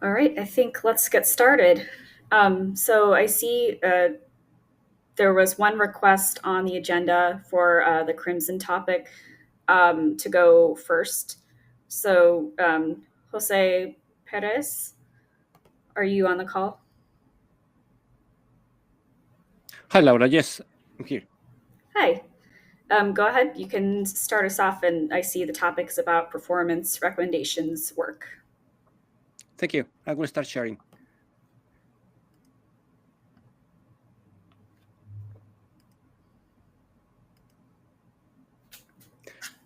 All right, I think let's get started. So I see there was one request on the agenda for the Crimson topic to go first. So, Jose Perez, are you on the call? Hi, Laura. Yes, I'm here. Hi. Go ahead. You can start us off, and I see the topic's about performance recommendations work. Thank you. I will start sharing.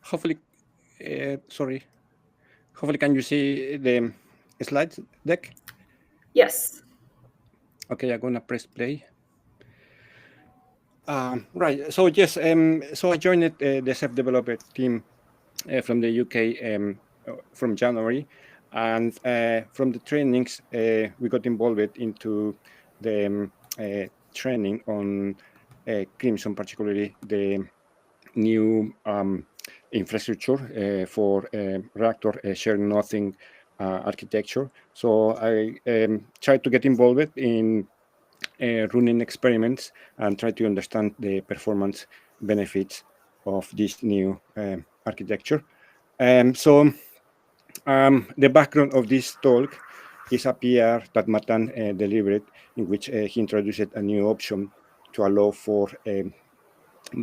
Hopefully, sorry. Hopefully, can you see the slide deck? Yes. Okay, I'm gonna press play. Right. So yes. So I joined the Ceph developer team from the UK from January, and from the trainings we got involved into the training on Crimson, particularly the new infrastructure for reactor sharing nothing architecture. So I tried to get involved in running experiments and try to understand the performance benefits of this new architecture. The background of this talk is a PR that Matan delivered, in which he introduced a new option to allow for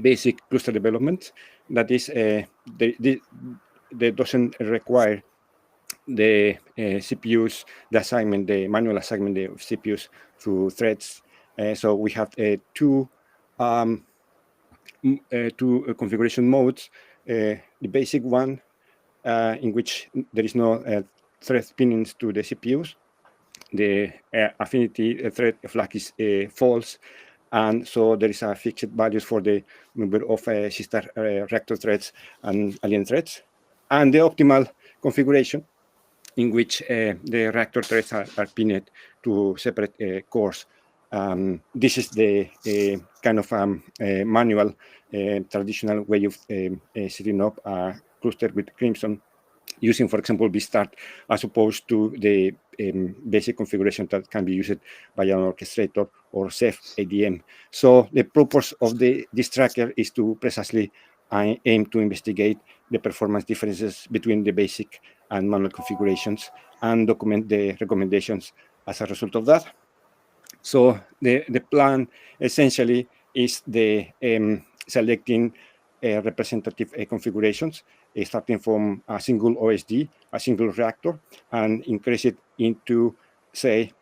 basic cluster development. That is, they doesn't require the CPUs, the manual assignment of CPUs through threads. So we have um, two configuration modes. The basic one, in which there is no thread pinnings to the CPUs. The affinity thread flag is false, and so there is a fixed values for the number of sister reactor threads and alien threads, and the optimal configuration in which the reactor threads are pinned to separate cores. This is the kind of manual, traditional way of setting up a cluster with Crimson using, for example, Vstart, as opposed to the basic configuration that can be used by an orchestrator or Ceph ADM. So the purpose of this tracker is to precisely aim to investigate the performance differences between the basic and manual configurations and document the recommendations as a result of that. So the plan essentially is the selecting representative configurations, starting from a single OSD, a single reactor, and increase it into, say,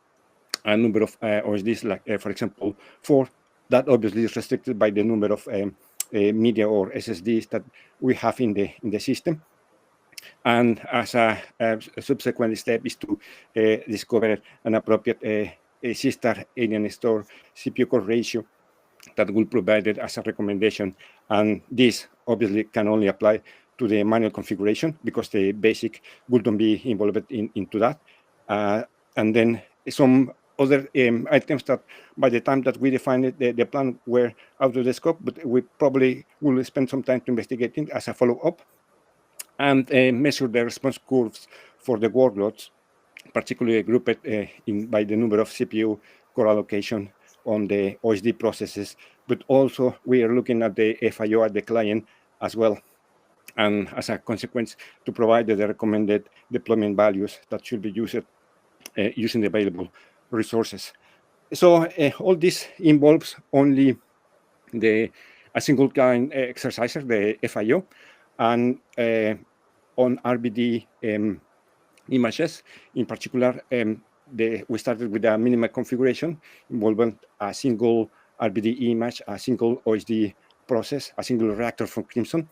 a number of OSDs, like, for example, 4. That obviously is restricted by the number of media or SSDs that we have in the system. And as a subsequent step is to discover an appropriate sister alien store CPU core ratio that will provide it as a recommendation. And this obviously can only apply to the manual configuration because the basic wouldn't be involved into that. And then some other items that by the time that we defined it, the plan were out of the scope, but we probably will spend some time to investigating as a follow-up and measure the response curves for the workloads, particularly grouped by the number of CPU core allocation on the OSD processes, but also we are looking at the FIO at the client as well. And as a consequence, to provide the recommended deployment values that should be used using the available resources. So all this involves only a single kind exerciser, the FIO, and on RBD images. In particular, we started with a minimal configuration involving a single RBD image, a single OSD process, a single reactor from Crimson,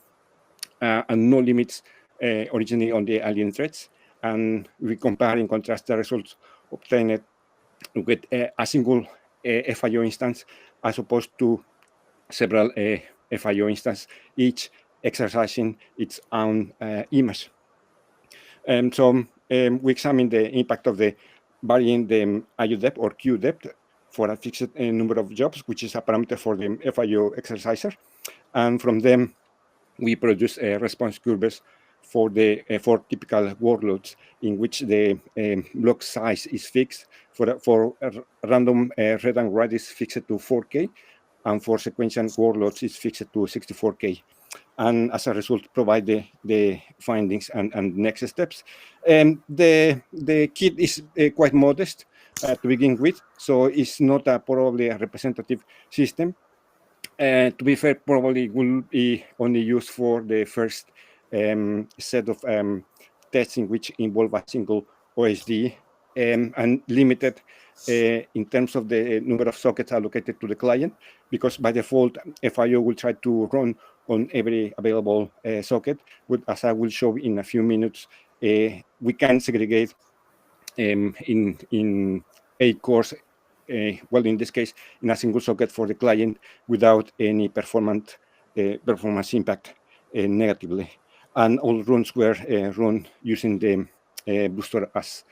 and no limits originally on the alien threads. And we compare and contrast the results obtained with a single FIO instance as opposed to several FIO instances, each exercising its own image. We examine the impact of the varying the IO depth or Q depth for a fixed number of jobs, which is a parameter for the FIO exerciser. And from them, we produce response curves for the for typical workloads in which the block size is fixed. For random read and write is fixed to 4K, and for sequential workloads is fixed to 64K. And as a result, provide the findings and next steps. The kit is quite modest to begin with, so it's not probably a representative system. To be fair, probably will be only used for the first set of testing which involve a single OSD, and limited in terms of the number of sockets allocated to the client, because by default, FIO will try to run on every available socket. But as I will show in a few minutes, we can segregate in 8 cores, well, in this case, in a single socket for the client without any performance impact negatively. And all runs were run using the booster as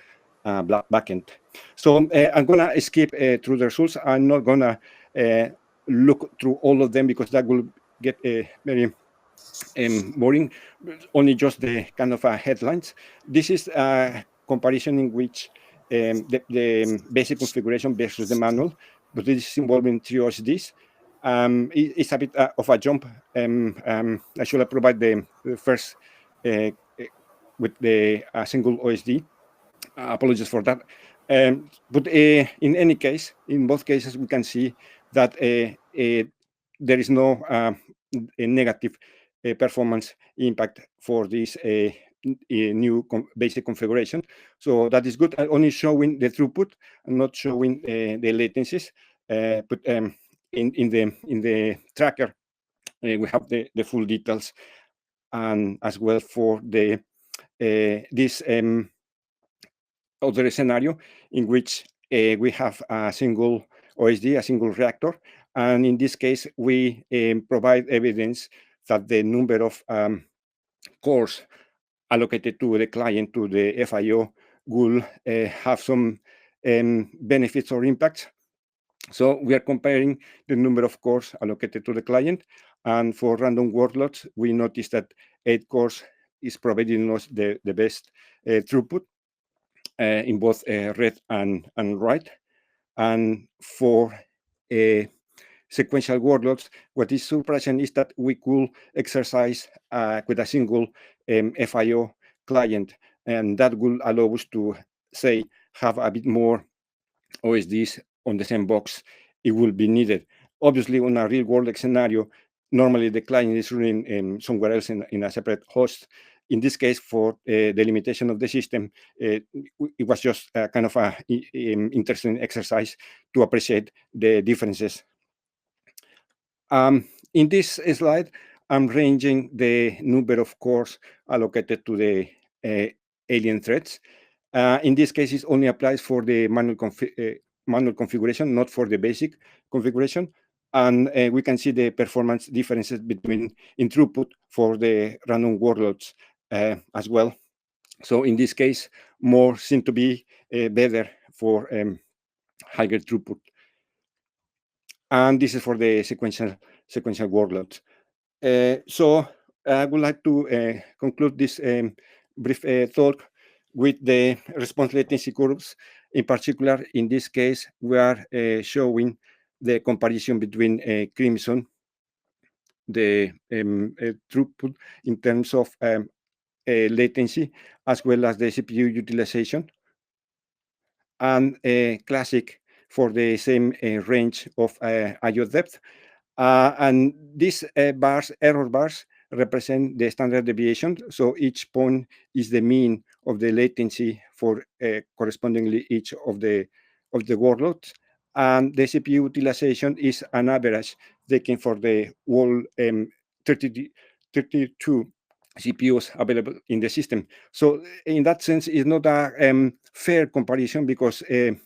backend. So I'm gonna skip through the results. I'm not gonna look through all of them because that will get very boring. Only just the kind of headlines. This is a comparison in which the basic configuration versus the manual, but this is involving 3 OSDs. It's a bit of a jump. I should provide the first with the single OSD. Apologies for that. But in any case, in both cases, we can see that there is no a negative performance impact for this new basic configuration. So that is good. I'm only showing the throughput. I'm not showing the latencies. But in the tracker, we have the full details, and as well for the this other scenario in which we have a single OSD, a single reactor. And in this case, we provide evidence that the number of cores allocated to the client, to the FIO, will have some benefits or impacts. So we are comparing the number of cores allocated to the client. And for random workloads, we noticed that 8 cores is providing us the best throughput in both read and write. And for sequential workloads, what is surprising is that we could exercise with a single FIO client, and that will allow us to, say, have a bit more OSDs on the same box. It will be needed. Obviously, on a real-world scenario, normally the client is running somewhere else in a separate host. In this case, for the limitation of the system, it was just a kind of a interesting exercise to appreciate the differences. In this slide, I'm ranging the number of cores allocated to the alien threads. In this case, it only applies for the manual configuration, not for the basic configuration. And we can see the performance differences between in throughput for the random workloads as well. So in this case, more seem to be better for higher throughput. And this is for the sequential workloads. So I would like to conclude this brief talk with the response latency curves. In particular, in this case, we are showing the comparison between Crimson, the throughput in terms of latency, as well as the CPU utilization, and Classic for the same range of IO depth. And these error bars, represent the standard deviation. So each point is the mean of the latency for correspondingly each of the workloads. And the CPU utilization is an average taken for the whole 32 CPUs available in the system. So in that sense, it's not a fair comparison, because a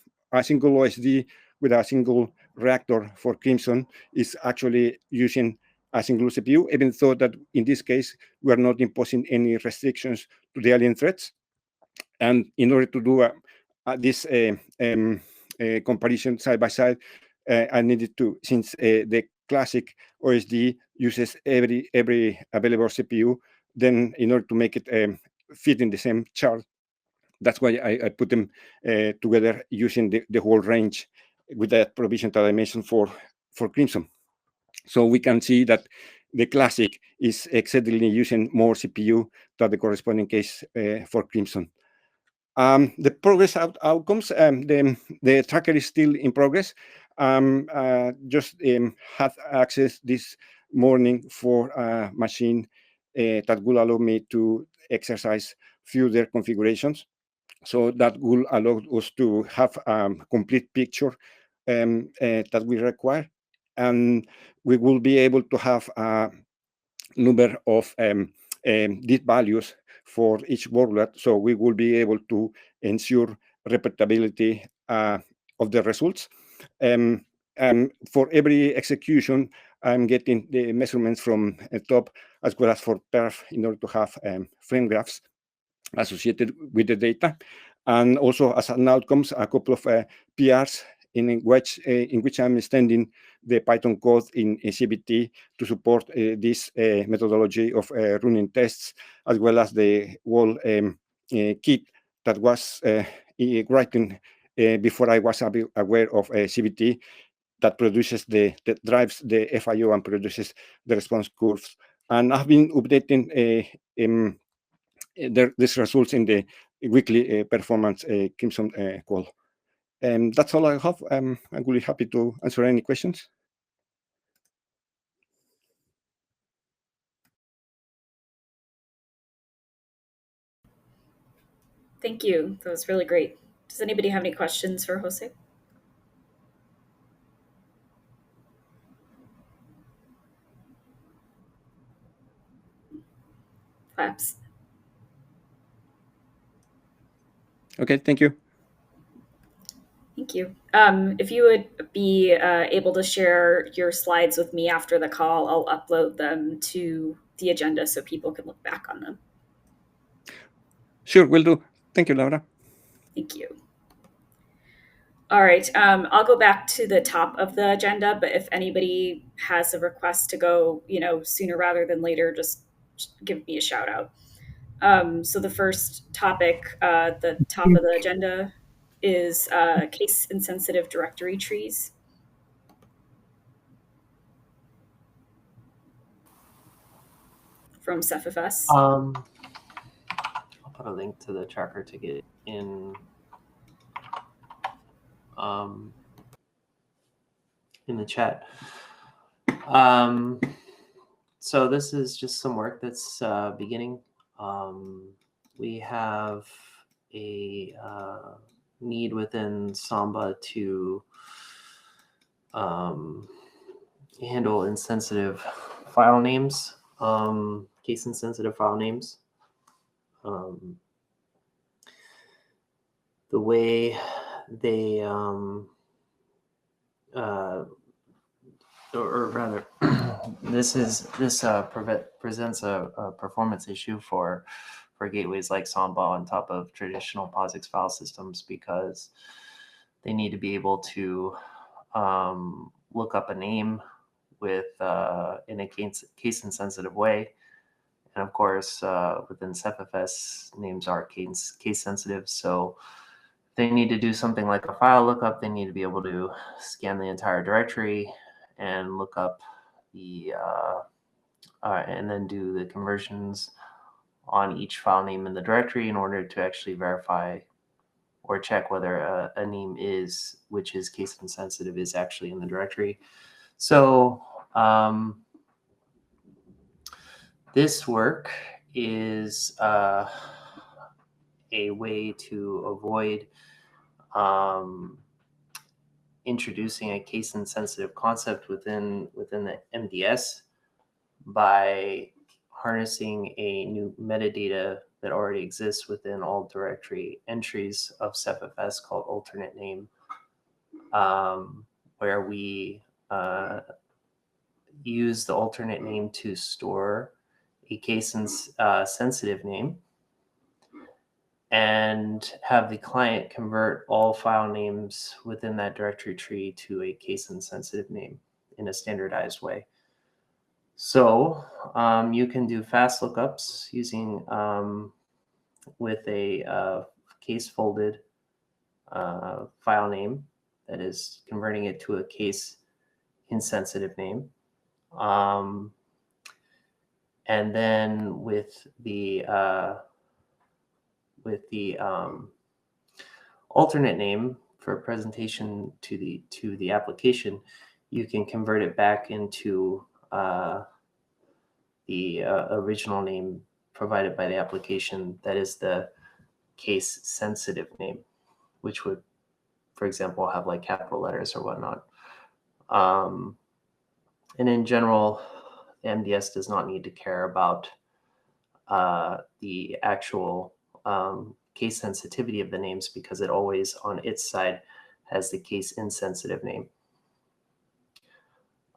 single OSD with a single reactor for Crimson is actually using a single CPU, even though that in this case, we are not imposing any restrictions to the alien threats. And in order to do this comparison side by side, I needed to, since the classic OSD uses every available CPU, then in order to make it fit in the same chart, that's why I put them together using the whole range with that provision that I mentioned for Crimson. So we can see that the classic is excellently using more CPU than the corresponding case for Crimson. The progress outcomes, the tracker is still in progress. Just had access this morning for a machine that will allow me to exercise further configurations. So that will allow us to have a complete picture that we require. And we will be able to have a number of these values for each workload. So we will be able to ensure repeatability of the results. For every execution, I'm getting the measurements from top as well as for perf in order to have frame graphs associated with the data. And also as an outcomes, a couple of PRs in which I'm extending the Python code in CBT to support this methodology of running tests, as well as the whole kit that was written before I was aware of CBT, that produces that drives the FIO and produces the response curves. And I've been updating this results in the weekly performance Crimson call. That's all I have. I'm really happy to answer any questions. Thank you. That was really great. Does anybody have any questions for Jose? Perhaps. Okay, thank you. Thank you. If you would be able to share your slides with me after the call, I'll upload them to the agenda so people can look back on them. Sure, will do. Thank you, Laura. Thank you. All right, I'll go back to the top of the agenda, but if anybody has a request to go, sooner rather than later, just give me a shout out. So the first topic, the top of the agenda, is case insensitive directory trees. From Cephfs. I'll put a link to the tracker ticket in the chat. So this is just some work that's beginning. We have a need within Samba to handle insensitive file names, case insensitive file names. The way they, or rather, this presents a performance issue for gateways like Samba on top of traditional POSIX file systems, because they need to be able to look up a name with in a case insensitive way. And of course, within Ceph, names are case sensitive. So they need to do something like a file lookup. They need to be able to scan the entire directory and look up the and then do the conversions on each file name in the directory in order to actually verify or check whether a name which is case insensitive, is actually in the directory. So this work is a way to avoid introducing a case insensitive concept within the MDS by harnessing a new metadata that already exists within all directory entries of Ceph called alternate name, where we use the alternate name to store a case sensitive name and have the client convert all file names within that directory tree to a case insensitive name in a standardized way. So you can do fast lookups using with a case folded file name, that is converting it to a case insensitive name. And then with the alternate name for presentation to the application, you can convert it back into the original name provided by the application, that is the case sensitive name, which would, for example, have like capital letters or whatnot. And in general, the MDS does not need to care about the actual case sensitivity of the names, because it always on its side has the case insensitive name.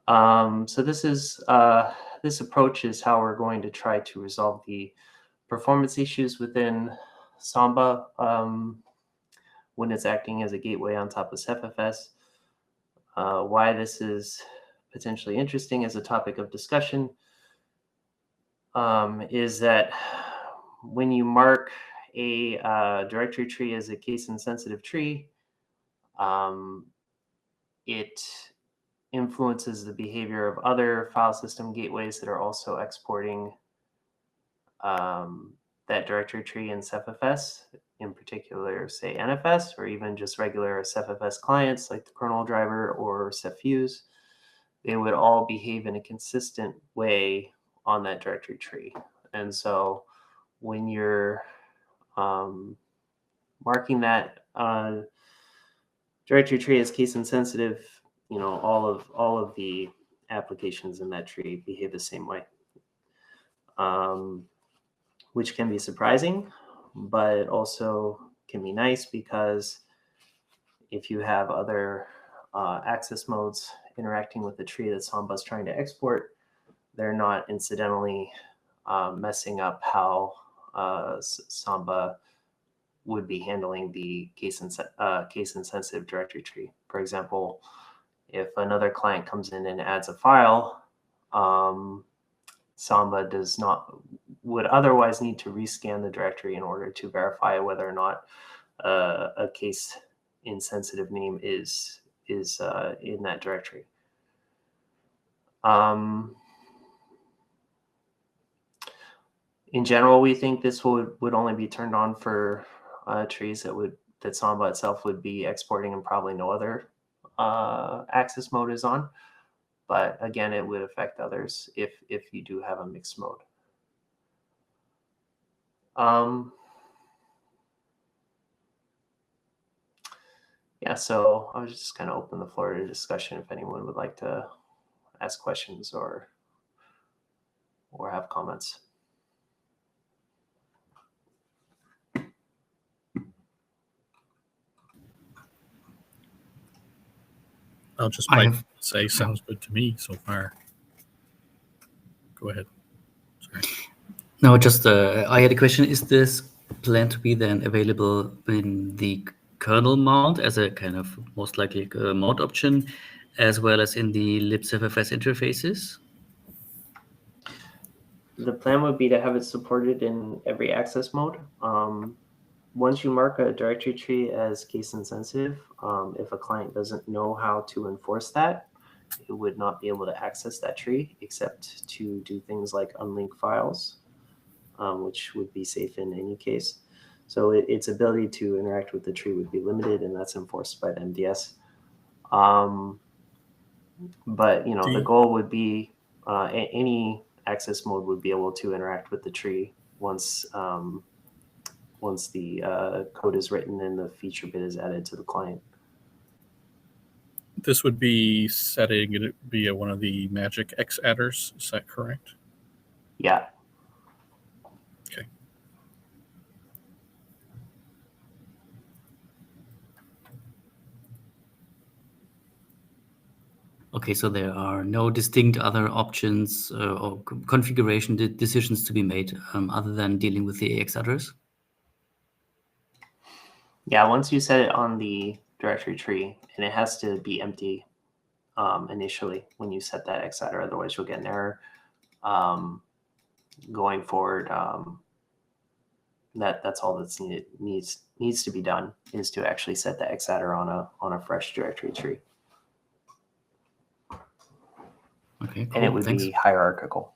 So this approach is how we're going to try to resolve the performance issues within Samba when it's acting as a gateway on top of CephFS. Why this is potentially interesting as a topic of discussion is that when you mark a directory tree as a case insensitive tree, it influences the behavior of other file system gateways that are also exporting that directory tree in CephFS, in particular, say NFS, or even just regular CephFS clients like the kernel driver or Cephfuse. They would all behave in a consistent way on that directory tree. And so when you're marking that directory tree as case insensitive, all of the applications in that tree behave the same way, which can be surprising, but it also can be nice, because if you have other access modes interacting with the tree that Samba is trying to export, they're not incidentally messing up how Samba would be handling the case insensitive directory tree. For example, if another client comes in and adds a file, Samba would otherwise need to rescan the directory in order to verify whether or not a case insensitive name is in that directory. In general, we think this would only be turned on for trees that Samba itself would be exporting, and probably no other access mode is on. But again, it would affect others if you do have a mixed mode. Yeah, so I was just kind of open the floor to discussion if anyone would like to ask questions or have comments. I'll just say sounds good to me so far. Go ahead. Sorry. No, just I had a question. Is this planned to be then available in the kernel mount as a kind of most likely mount option, as well as in the libcffs interfaces? The plan would be to have it supported in every access mode. Once you mark a directory tree as case insensitive, if a client doesn't know how to enforce that, it would not be able to access that tree except to do things like unlink files, which would be safe in any case. So its ability to interact with the tree would be limited, and that's enforced by the MDS. But the goal would be any access mode would be able to interact with the tree once the code is written and the feature bit is added to the client. This would be setting it via one of the magic X adders. Is that correct? Yeah. Okay. Okay, so there are no distinct other options or configuration decisions to be made other than dealing with the AX address? Yeah, once you set it on the directory tree, and it has to be empty initially when you set that X adder, otherwise you'll get an error. going forward, that's all that's needs to be done, is to actually set the X adder on a fresh directory tree. Okay, cool. And it would be hierarchical.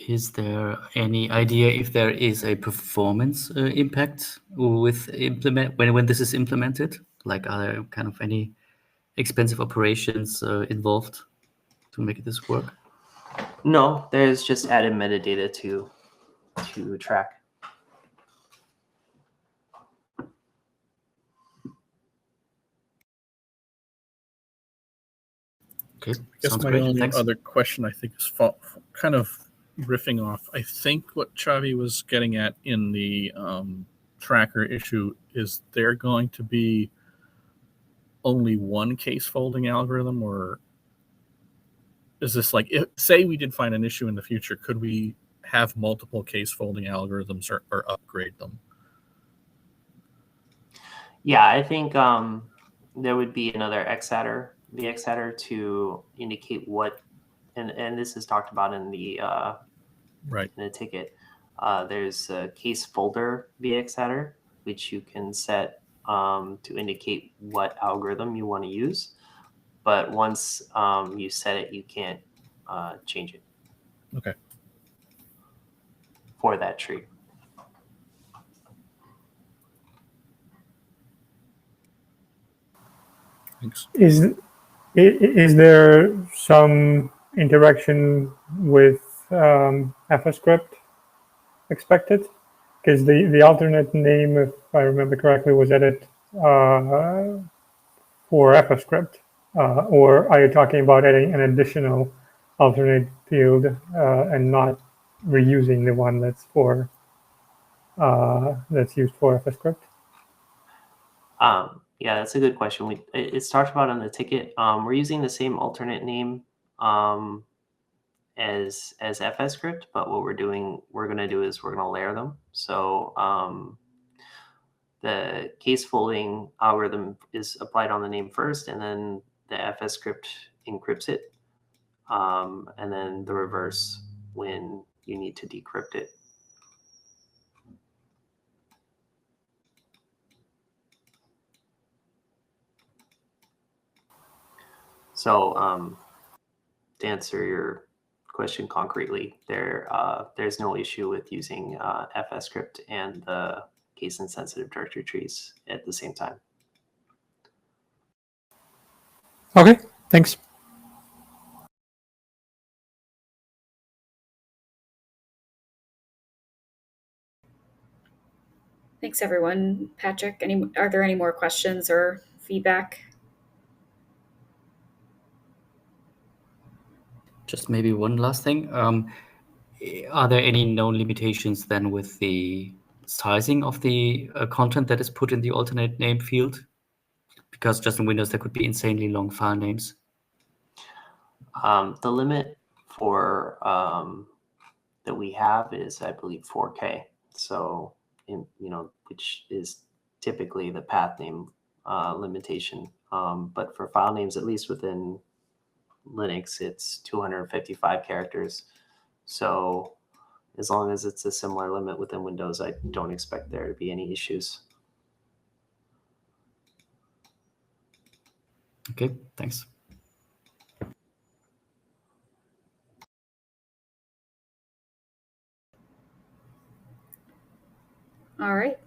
Is there any idea if there is a performance impact with when this is implemented? Like, are there kind of any expensive operations involved to make this work? No, there's just added metadata to track. Okay, I guess sounds my great. only Thanks. other question, I think, is kind of riffing off. I think what Chavi was getting at in the tracker issue is there going to be only one case folding algorithm, or is this like, say we did find an issue in the future, could we have multiple case folding algorithms or upgrade them? Yeah, I think there would be another X adder, the X adder, to indicate what, and this is talked about in the right in the ticket. There's a case folder VX adder, which you can set to indicate what algorithm you want to use. But once you set it, you can't change it. Okay. For that tree. Thanks. Is there some interaction with FScript expected? Because the alternate name, if I remember correctly, was added for FScript. Or are you talking about adding an additional alternate field and not reusing the one that's for that's used for FScript? Yeah, that's a good question. It's talked about in the ticket. We're using the same alternate name as FScript, but what we're going to do is we're going to layer them. So the case folding algorithm is applied on the name first, and then the FScript encrypts it, and then the reverse when you need to decrypt it. So to answer your question concretely, there's no issue with using FScript and the case insensitive directory trees at the same time. Okay, thanks. Thanks, everyone. Patrick, are there any more questions or feedback? Just maybe one last thing. Are there any known limitations then with the sizing of the content that is put in the alternate name field? Because just in Windows, there could be insanely long file names. The limit for that we have is, I believe, 4K. So, which is typically the path name limitation. But for file names, at least within Linux, it's 255 characters. So as long as it's a similar limit within Windows, I don't expect there to be any issues. Okay, thanks. All right.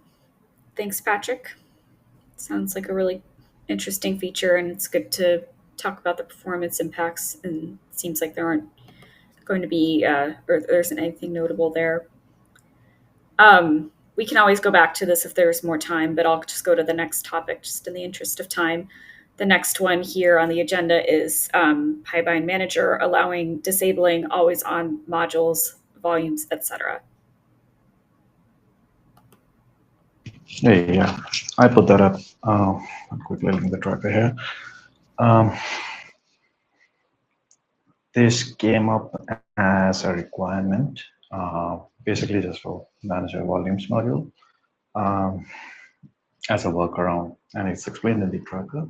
Thanks, Patrick. Sounds like a really interesting feature, and it's good to talk about the performance impacts, and it seems like there aren't going to be, or there isn't anything notable there. We can always go back to this if there's more time, but I'll just go to the next topic just in the interest of time. The next one here on the agenda is PyBind Manager, allowing disabling always-on modules, volumes, etc. Hey, yeah, I put that up. I'll quickly link the tracker here. This came up as a requirement, basically just for manager volumes module as a workaround, and it's explained in the tracker.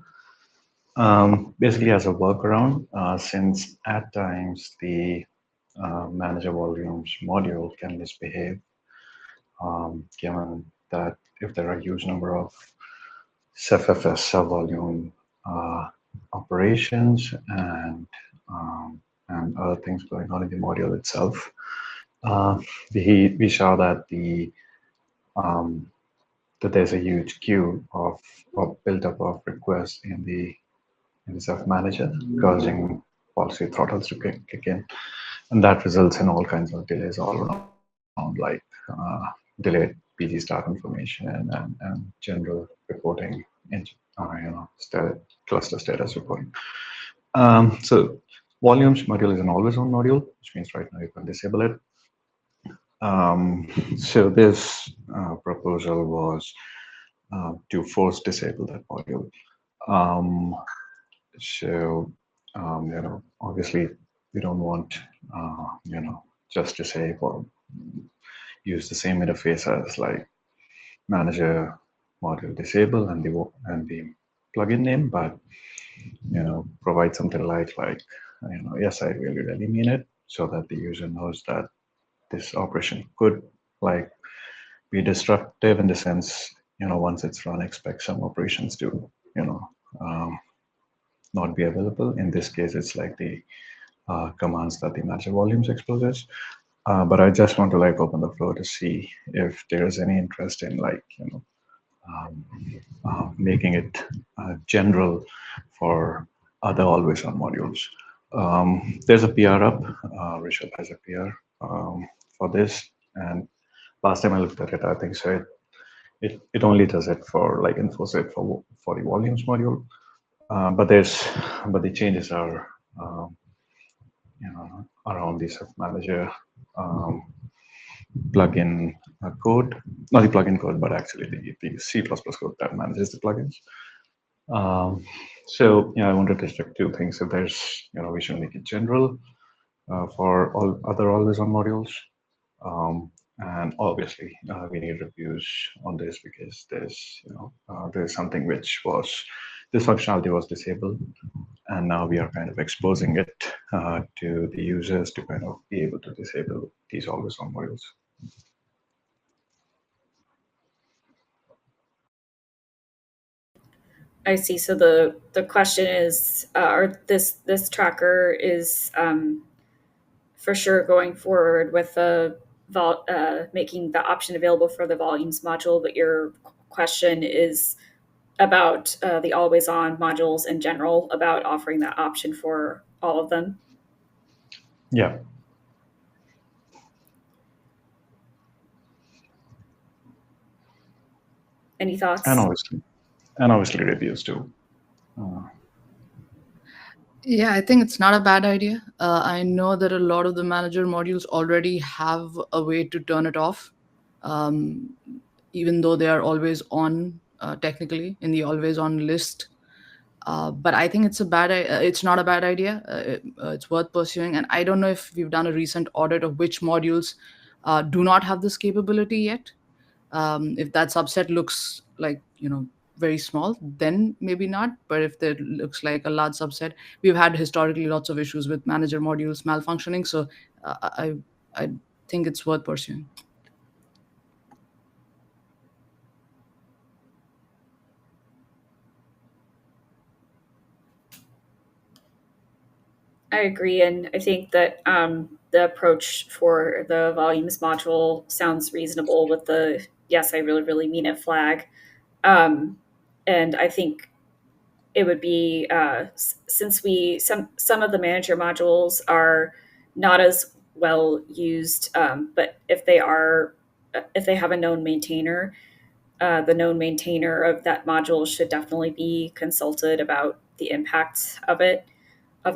Basically, as a workaround, since at times the manager volumes module can misbehave, given that if there are a huge number of Ceph volume operations and other things going on in the module itself, we saw that that there's a huge queue of build-up of requests in the Ceph manager, causing policy throttles to kick in, and that results in all kinds of delays all around, like delayed PG start information and general reporting, cluster status reporting. So volumes module is an always-on module, which means right now you can disable it. So this proposal was to force disable that module. Obviously we don't want, just to say, well, use the same interface as like manager module disable and the plugin name, but provide something like yes, I really mean it, so that the user knows that this operation could like be destructive in the sense, once it's run, expect some operations to not be available. In this case, it's like the commands that the manager volumes exposes. But I just want to like open the floor to see if there is any interest in like making it general for other always-on modules. There's a PR up. Rishabh has a PR for this, and last time I looked at it, I think so. It only does it for like enforce it for the volumes module, but the changes are around the Ceph manager plugin code, not the plugin code, but actually the C++ code that manages the plugins. So I wanted to check two things. If there's, we should make it general for all other always-on modules. And obviously we need reviews on this because there's something which was, this functionality was disabled, and now we are kind of exposing it to the users to kind of be able to disable these always-on modules. I see. So the question is, or this tracker is for sure going forward with the making the option available for the volumes module, but your question is about the always-on modules in general, about offering that option for all of them. Yeah. Any thoughts? And obviously reviews too. Yeah, I think it's not a bad idea. I know that a lot of the manager modules already have a way to turn it off, even though they are always on technically in the always on list. But I think it's not a bad idea. It's worth pursuing. And I don't know if we've done a recent audit of which modules do not have this capability yet. If that subset looks like, very small, then maybe not. But if it looks like a large subset, we've had historically lots of issues with manager modules malfunctioning. So I think it's worth pursuing. I agree, and I think that the approach for the volumes module sounds reasonable with the yes, I really mean it flag. And I think it would be since some of the manager modules are not as well used, but if they have a known maintainer, the known maintainer of that module should definitely be consulted about the impact of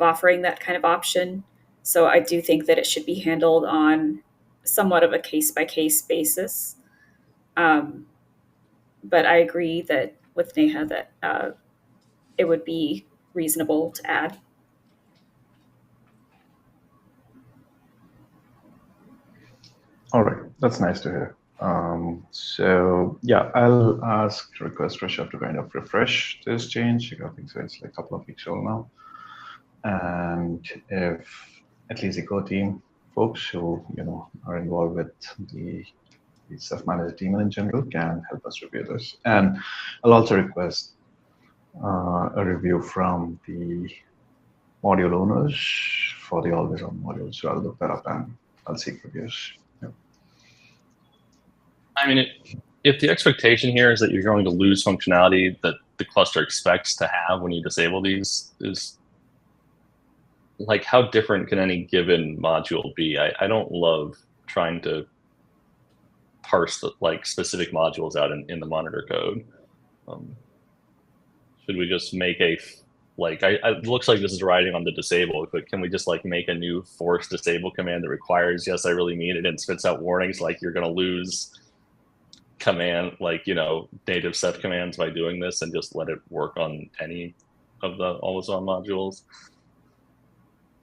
offering that kind of option. So I do think that it should be handled on somewhat of a case-by-case basis. But I agree that with Neha that it would be reasonable to add. All right, that's nice to hear. So yeah, I'll ask request Rishabh to kind of refresh this change. I think so. It's like a couple of weeks old now, and if at least the core team folks who are involved with the Ceph manager team in general can help us review this, and I'll also request a review from the module owners for the always on modules. So I'll look that up and I'll seek reviews. Yeah. I mean, if the expectation here is that you're going to lose functionality that the cluster expects to have when you disable these, is like, how different can any given module be? I don't love trying to parse the specific modules out in the monitor code. Should we just make a it looks like this is riding on the disable, but can we just make a new force disable command that requires yes I really mean it and spits out warnings like you're going to lose command native Ceph commands by doing this, and just let it work on any of the always on modules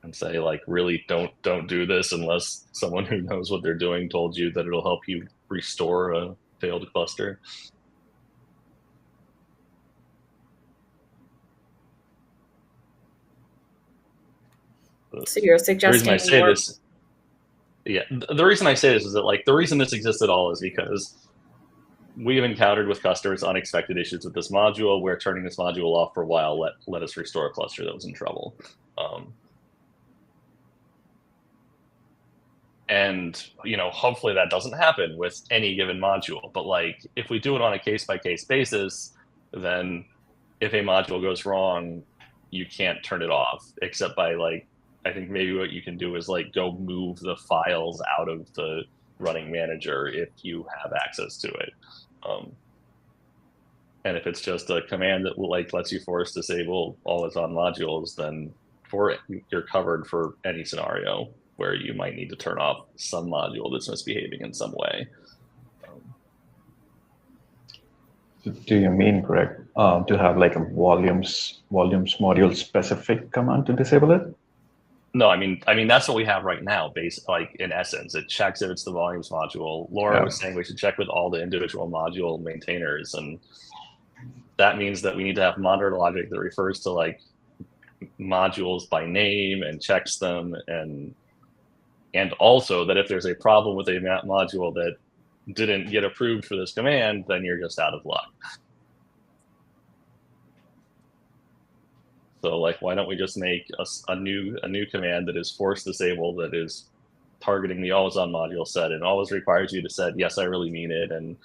and say really don't do this unless someone who knows what they're doing told you that it'll help you restore a failed cluster. So you're suggesting the reason I say this, the reason I say this is that the reason this exists at all is because we have encountered with customers unexpected issues with this module where turning this module off for a while let us restore a cluster that was in trouble. And hopefully that doesn't happen with any given module. But if we do it on a case-by-case basis, then if a module goes wrong, you can't turn it off except by I think maybe what you can do is go move the files out of the running manager if you have access to it. And if it's just a command that lets you force disable always on modules, then you're covered for any scenario where you might need to turn off some module that's misbehaving in some way. Do you mean, Greg, to have a volumes module specific command to disable it? No, I mean that's what we have right now. In essence, it checks if it's the volumes module. Laura was saying we should check with all the individual module maintainers, and that means that we need to have monitor logic that refers to modules by name and checks them, and also that if there's a problem with a module that didn't get approved for this command, then you're just out of luck. So why don't we just make a new command that is force disable, that is targeting the always on module set, and always requires you to set yes I really mean it, and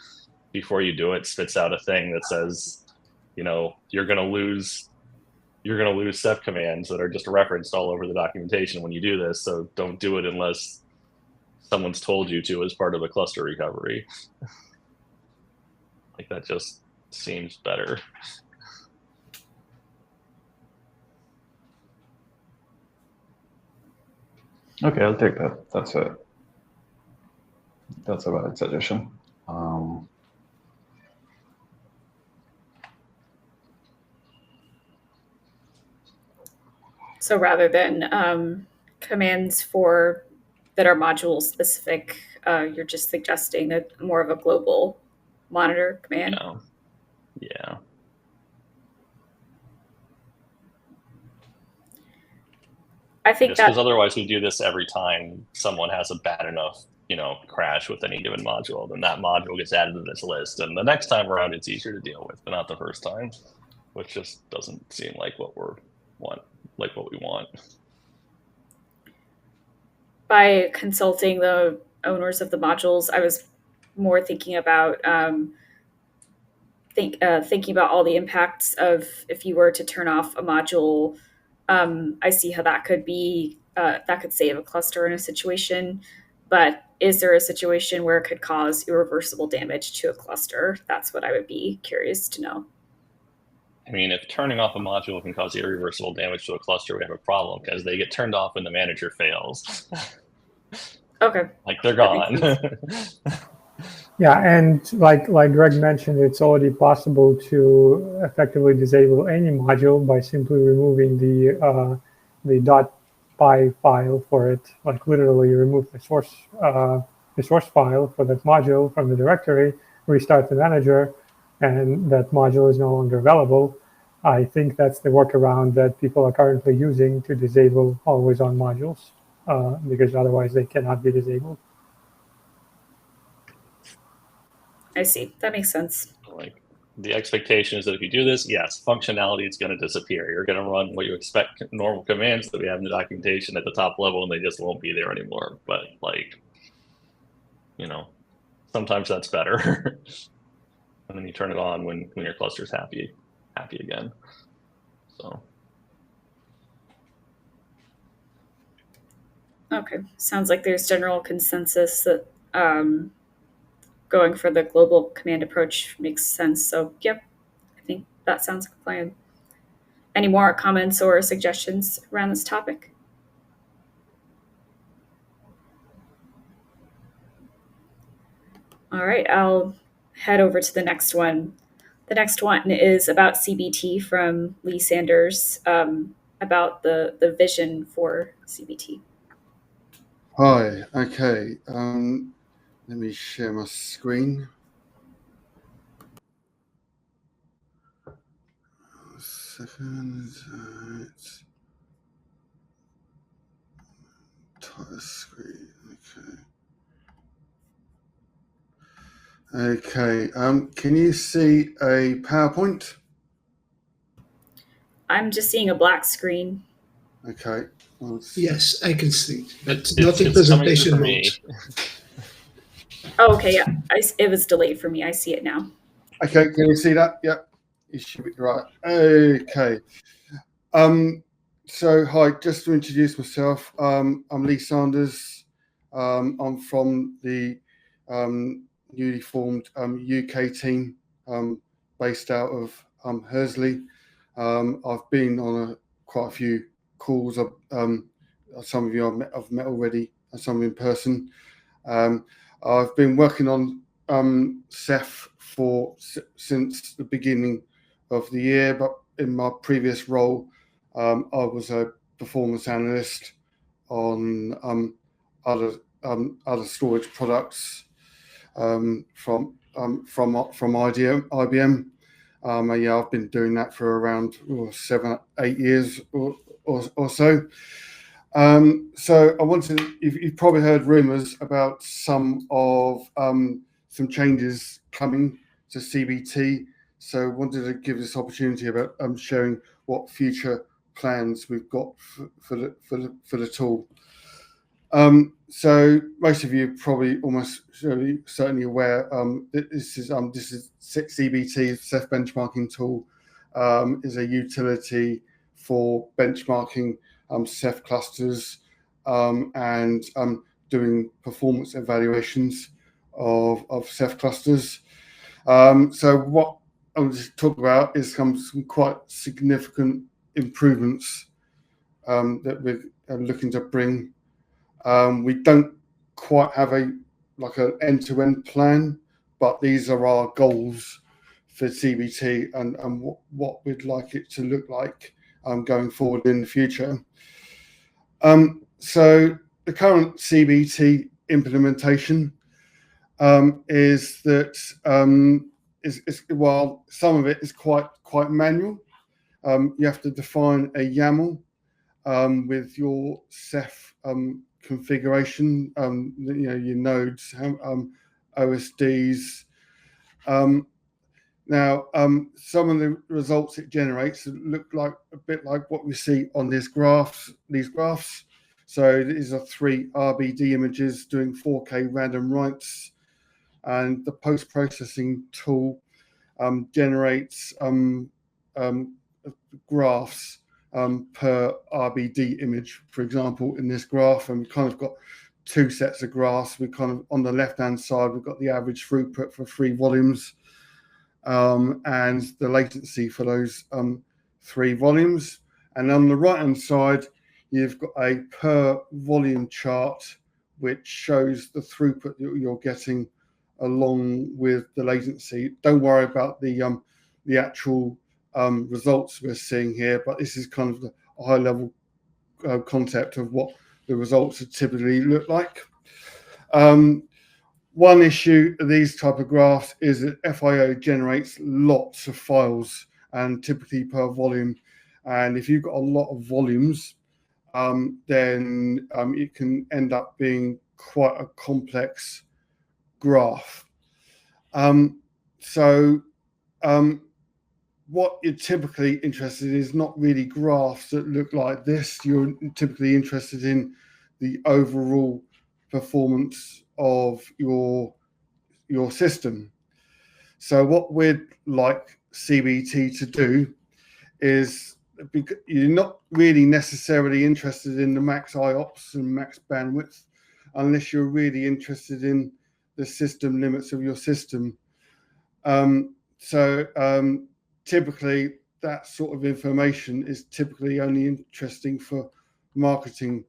before you do it spits out a thing that says you're gonna lose Ceph commands that are just referenced all over the documentation when you do this, so don't do it unless someone's told you to as part of a cluster recovery. That just seems better. Okay, I'll take that. That's a valid suggestion. So rather than commands that are module specific, you're just suggesting more of a global monitor command. Yeah. I think because otherwise we do this every time someone has a bad enough crash with any given module, then that module gets added to this list, and the next time around it's easier to deal with, but not the first time, which just doesn't seem like what we want. By consulting the owners of the modules, I was more thinking about thinking about all the impacts of if you were to turn off a module. I see how that could be that could save a cluster in a situation, but is there a situation where it could cause irreversible damage to a cluster? That's what I would be curious to know. I mean, if turning off a module can cause irreversible damage to a cluster, we have a problem because they get turned off when the manager fails. Okay. They're gone. Yeah, and like Greg mentioned, it's already possible to effectively disable any module by simply removing the .py file for it. Literally remove the source the source file for that module from the directory, restart the manager, and that module is no longer available. I think that's the workaround that people are currently using to disable always-on modules, because otherwise they cannot be disabled. I see. That makes sense. Like, the expectation is that if you do this, yes, functionality is going to disappear. You're going to run what you expect normal commands that we have in the documentation at the top level, and they just won't be there anymore. But like, you know, sometimes that's better. And then you turn it on when your cluster's happy again. So. Okay, sounds like there's general consensus that going for the global command approach makes sense. So, yep, I think that sounds like a plan. Any more comments or suggestions around this topic? All right, I'll head over to the next one. The next one is about CBT from Lee Sanders, about the vision for CBT. Hi, okay. Let me share my screen. A second. Entire screen. Okay. Can you see a PowerPoint? I'm just seeing a black screen. Okay. Yes, I can see, but It's not in presentation mode. Oh, okay, yeah. It was delayed for me. I see it now. Okay, can you see that? Yep. You should be right. Okay. So hi, just to introduce myself, I'm Lee Sanders. I'm from the newly formed UK team based out of Hursley. I've been on quite a few calls. Some of you I've met already, and some in person. I've been working on Ceph since the beginning of the year, but in my previous role, I was a performance analyst on other storage products from IBM. Yeah, I've been doing that for around 7-8 years or so. So I wanted, you've probably heard rumors about some changes coming to CBT. So I wanted to give this opportunity about showing what future plans we've got for the tool. So most of you are probably almost certainly aware this is CBT, Ceph benchmarking tool, is a utility for benchmarking Ceph clusters and doing performance evaluations of Ceph clusters. So what I'm going to talk about is some quite significant improvements that we're looking to bring. We don't quite have an end-to-end plan, but these are our goals for CBT and what we'd like it to look like going forward in the future. So the current CBT implementation is that while some of it is quite manual, you have to define a YAML with your Ceph configuration, your nodes, OSDs. Now, some of the results it generates look like a bit like what we see on these graphs. So these are 3 RBD images doing 4K random writes, and the post-processing tool generates graphs per RBD image. For example, in this graph, and we've kind of got 2 sets of graphs. We kind of, on the left-hand side, we've got the average throughput for 3 volumes. And the latency for those 3 volumes. And on the right-hand side, you've got a per volume chart, which shows the throughput that you're getting along with the latency. Don't worry about the actual results we're seeing here, but this is kind of the high-level concept of what the results would typically look like. One issue of these type of graphs is that FIO generates lots of files, and typically per volume. And if you've got a lot of volumes, then it can end up being quite a complex graph. What you're typically interested in is not really graphs that look like this. You're typically interested in the overall performance of your system. So what we'd like CBT to do is, you're not really necessarily interested in the max IOPS and max bandwidth unless you're really interested in the system limits of your system. Typically that sort of information is typically only interesting for marketing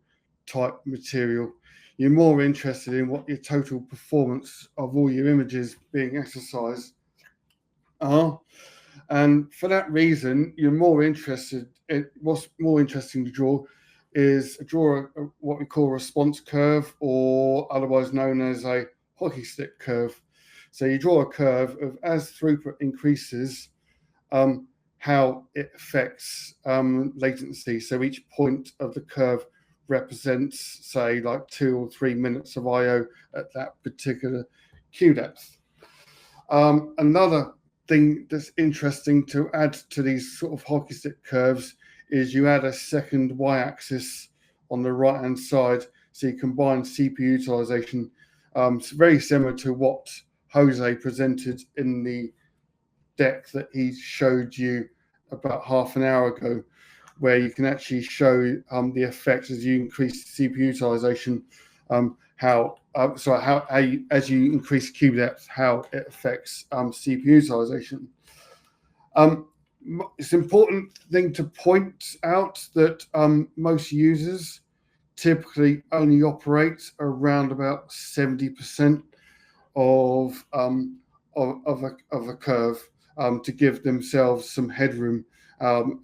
type material. You're more interested in what your total performance of all your images being exercised are. And for that reason, you're more interested in what's more interesting to draw is what we call a response curve, or otherwise known as a hockey stick curve. So you draw a curve of as throughput increases, how it affects latency. So each point of the curve represents, say, like 2 or 3 minutes of I/O at that particular queue depth. Another thing that's interesting to add to these sort of hockey stick curves is you add a second y-axis on the right-hand side, so you combine CPU utilization. It's very similar to what Jose presented in the deck that he showed you about half an hour ago, where you can actually show the effects as you increase CPU utilization, as you increase queue depth, how it affects CPU utilization. It's an important thing to point out that most users typically only operate around about 70% of a curve to give themselves some headroom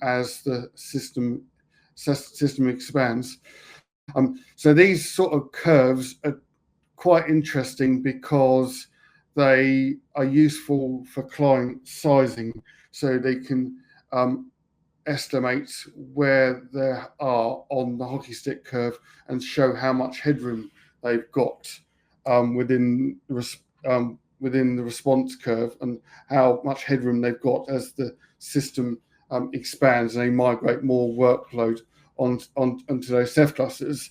as the system expands. So these sort of curves are quite interesting because they are useful for client sizing, so they can estimate where they are on the hockey stick curve and show how much headroom they've got within the response curve, and how much headroom they've got as the system expands and they migrate more workload onto those Ceph clusters.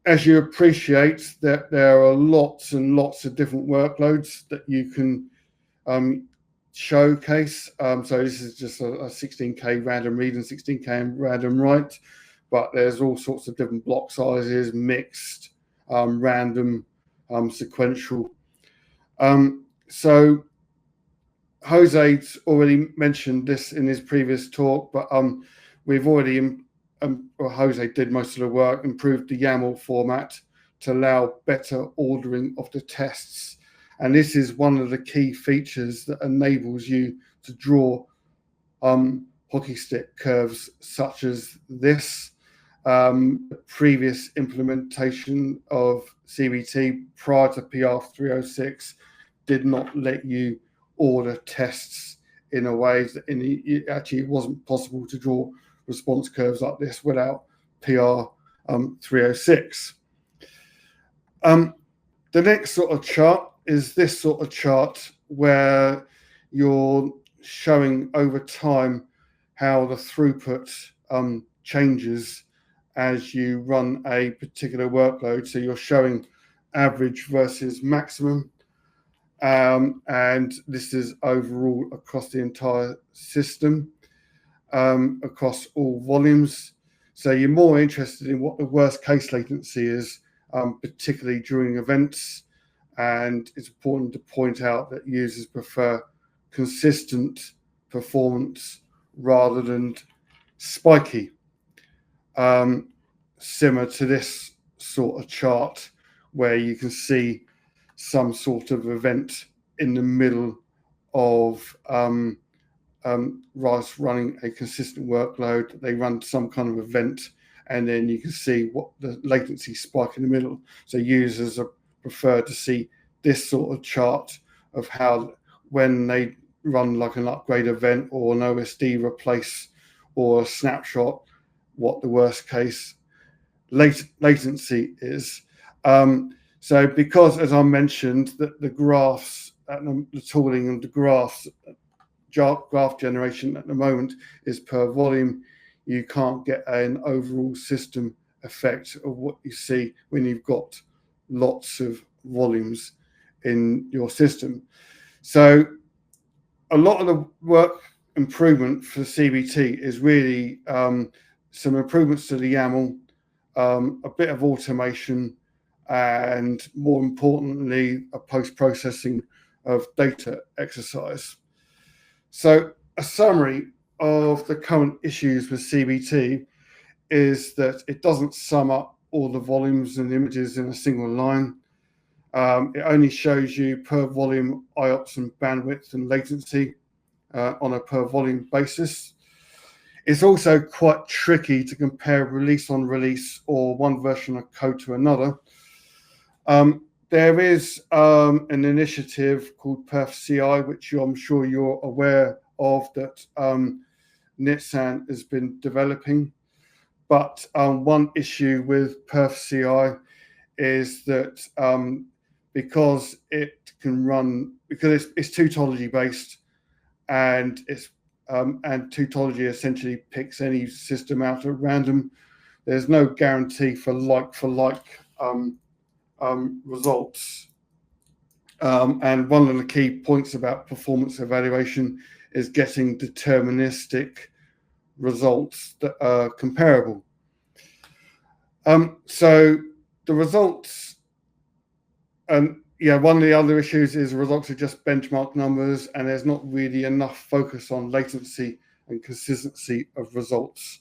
As you appreciate, that there are lots and lots of different workloads that you can showcase. So this is just a 16K random read and 16K random write, but there's all sorts of different block sizes, mixed, random, sequential. So Jose's already mentioned this in his previous talk, but we've already, Jose did most of the work, improved the YAML format to allow better ordering of the tests. And this is one of the key features that enables you to draw hockey stick curves such as this. The previous implementation of CBT prior to PR 306 did not let you order tests in a way that it actually wasn't possible to draw response curves like this without PR 306. The next sort of chart is this sort of chart where you're showing over time how the throughput changes as you run a particular workload. So you're showing average versus maximum. And this is overall across the entire system, across all volumes. So you're more interested in what the worst case latency is, particularly during events. And it's important to point out that users prefer consistent performance rather than spiky. Similar to this sort of chart where you can see some sort of event in the middle of RISE running a consistent workload. They run some kind of event, and then you can see what the latency spike in the middle. So users are prefer to see this sort of chart of how, when they run like an upgrade event or an OSD replace or a snapshot, what the worst case latency is. So because, as I mentioned, that the graphs, the tooling and the graph generation at the moment is per volume, you can't get an overall system effect of what you see when you've got lots of volumes in your system. So a lot of the work improvement for CBT is really some improvements to the YAML, a bit of automation, and more importantly, a post-processing of data exercise. So a summary of the current issues with CBT is that it doesn't sum up all the volumes and images in a single line. It only shows you per volume IOPS and bandwidth and latency on a per volume basis. It's also quite tricky to compare release on release or one version of code to another. There is an initiative called PerfCI, which I'm sure you're aware of, that Nitsan has been developing. But one issue with PerfCI is that because it can run, because it's tautology based, and tautology essentially picks any system out at random, there's no guarantee for like results. And one of the key points about performance evaluation is getting deterministic results that are comparable. So the results, one of the other issues is results are just benchmark numbers, and there's not really enough focus on latency and consistency of results.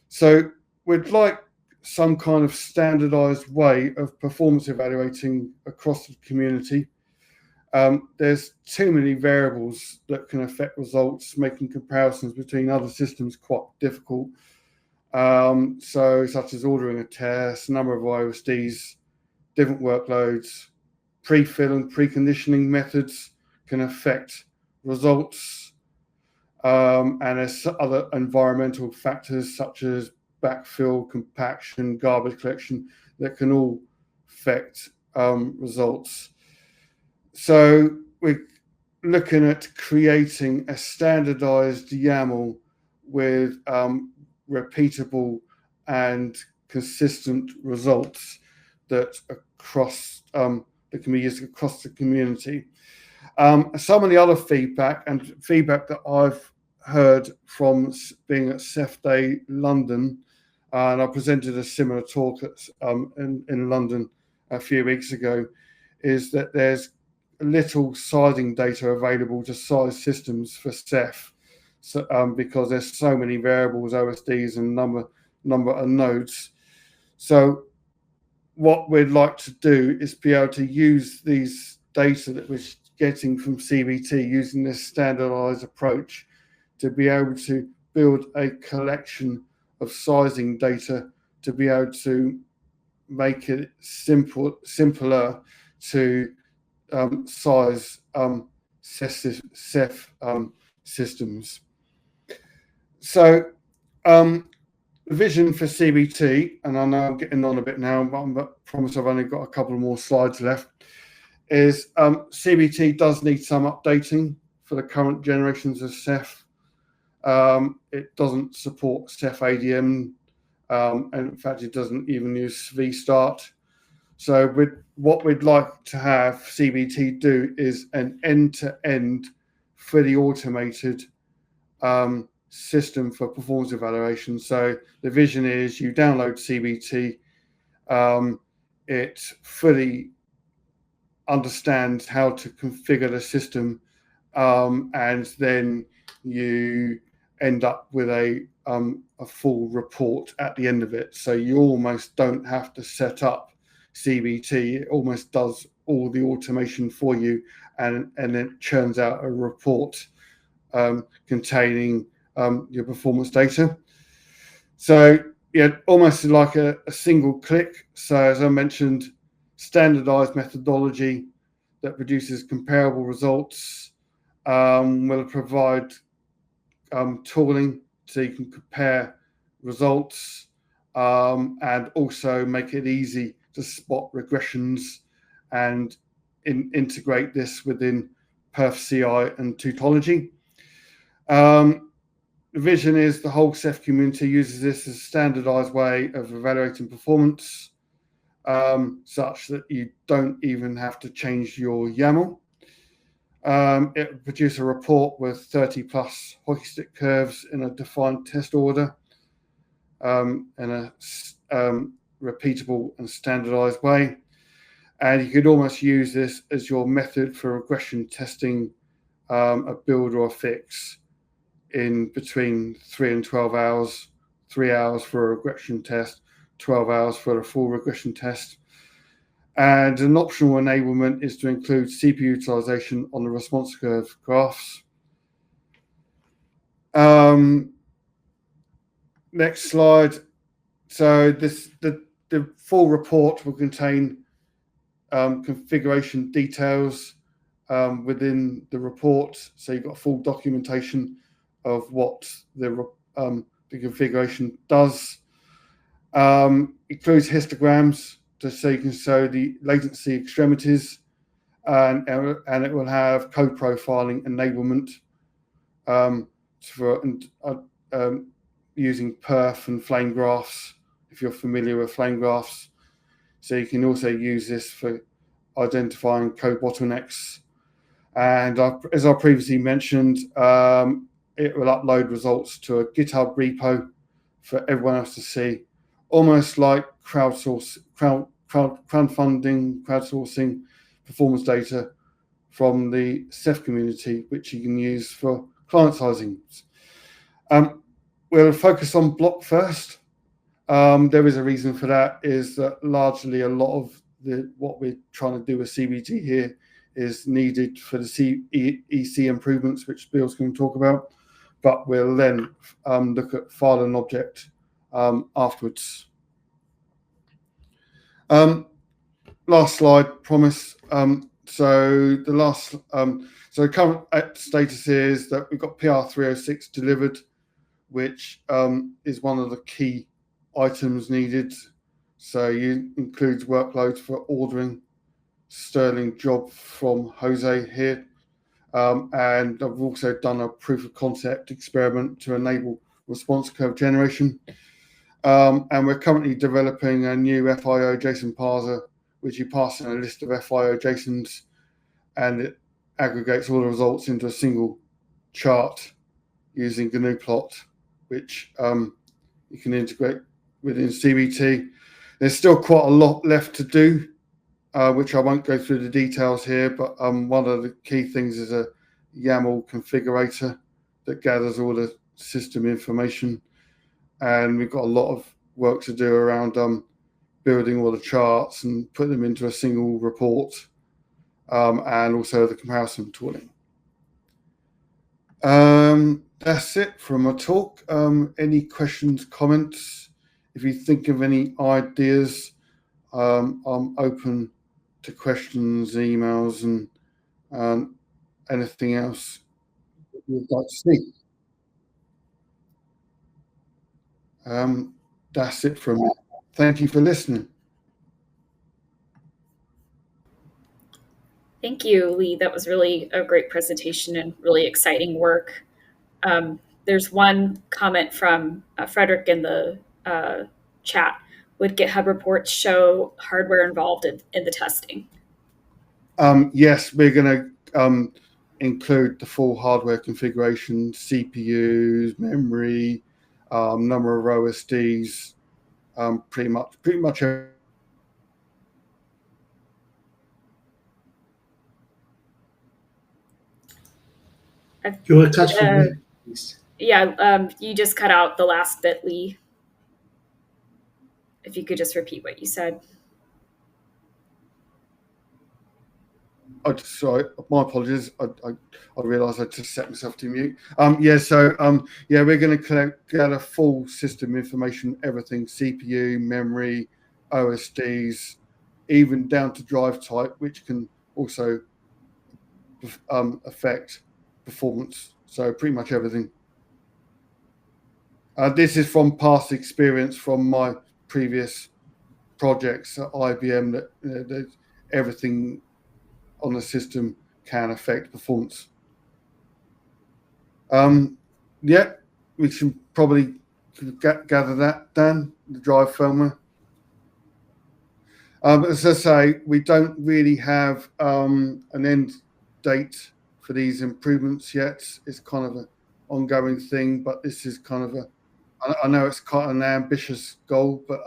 So we'd like some kind of standardized way of performance evaluating across the community. There's too many variables that can affect results, making comparisons between other systems quite difficult. So such as ordering a test, number of IOSDs, different workloads, pre-fill and preconditioning methods can affect results. And there's other environmental factors such as backfill, compaction, garbage collection that can all affect results. So we're looking at creating a standardized YAML with repeatable and consistent results that that can be used across the community. Some of the other feedback that I've heard from being at Ceph Day London, and I presented a similar talk in London a few weeks ago, is that there's little sizing data available to size systems for Ceph, because there's so many variables, OSDs, and number of nodes. So what we'd like to do is be able to use these data that we're getting from CBT using this standardized approach to be able to build a collection of sizing data to be able to make it simpler to size Ceph systems. So the vision for CBT, and I know I'm getting on a bit now, but I promise I've only got a couple more slides left, is CBT does need some updating for the current generations of Ceph. It doesn't support Ceph ADM, and in fact it doesn't even use vstart. So what we'd like to have CBT do is an end-to-end, fully automated system for performance evaluation. So the vision is you download CBT, it fully understands how to configure the system, and then you end up with a full report at the end of it. So you almost don't have to set up CBT. It almost does all the automation for you, and then churns out a report containing your performance data. So almost like a single click. So as I mentioned, standardized methodology that produces comparable results. Will provide tooling so you can compare results, and also make it easy to spot regressions and integrate this within Perf CI and Tautology. The vision is the whole Ceph community uses this as a standardized way of evaluating performance, such that you don't even have to change your YAML. It will produce a report with 30 plus hockey stick curves in a defined test order, in a repeatable and standardized way. And you could almost use this as your method for regression testing a build or a fix in between 3 and 12 hours, 3 hours for a regression test, 12 hours for a full regression test. And an optional enablement is to include CPU utilization on the response curve graphs. Next slide. So the full report will contain configuration details within the report. So you've got full documentation of what the configuration does. Includes histograms so you can show the latency extremities, and it will have code profiling enablement for using perf and flame graphs, if you're familiar with flame graphs. So you can also use this for identifying code bottlenecks. And as I previously mentioned, it will upload results to a GitHub repo for everyone else to see, almost like crowdsourcing performance data from the Ceph community, which you can use for client sizing. We'll focus on block first. There is a reason for that, is that largely a lot of what we're trying to do with CBT here is needed for the EC improvements, which Bill's going to talk about. But we'll then look at file and object afterwards. Last slide, promise. So the last, so current status is that we've got PR306 delivered, which is one of the key items needed. So you includes workloads for ordering. Sterling job from Jose here. And I've also done a proof of concept experiment to enable response curve generation. And we're currently developing a new FIO JSON parser, which you pass in a list of FIO JSONs, and it aggregates all the results into a single chart using GNU plot, which you can integrate within CBT. There's still quite a lot left to do, which I won't go through the details here, but one of the key things is a YAML configurator that gathers all the system information. And we've got a lot of work to do around building all the charts and put them into a single report, and also the comparison tooling. That's it from my talk. Any questions, comments? If you think of any ideas, I'm open to questions, emails, and anything else you'd like to see. That's it from me. Thank you for listening. Thank you, Lee. That was really a great presentation and really exciting work. There's one comment from Frederick in the chat. Would GitHub reports show hardware involved in the testing? Yes, we're going to include the full hardware configuration, CPUs, memory, number of OSDs, pretty much. You were cut for me, please. Yeah, you just cut out the last bit, Lee. If you could just repeat what you said. Sorry, my apologies. I realised I just set myself to mute. Yeah, we're going to get a full system information, everything: CPU, memory, OSDs, even down to drive type, which can also affect performance. So pretty much everything. This is from past experience from my previous projects at IBM that everything on the system can affect performance. Yeah, we should probably gather that, Dan, the drive firmware. As I say, we don't really have an end date for these improvements yet. It's kind of an ongoing thing, but this is kind of I know it's quite an ambitious goal, but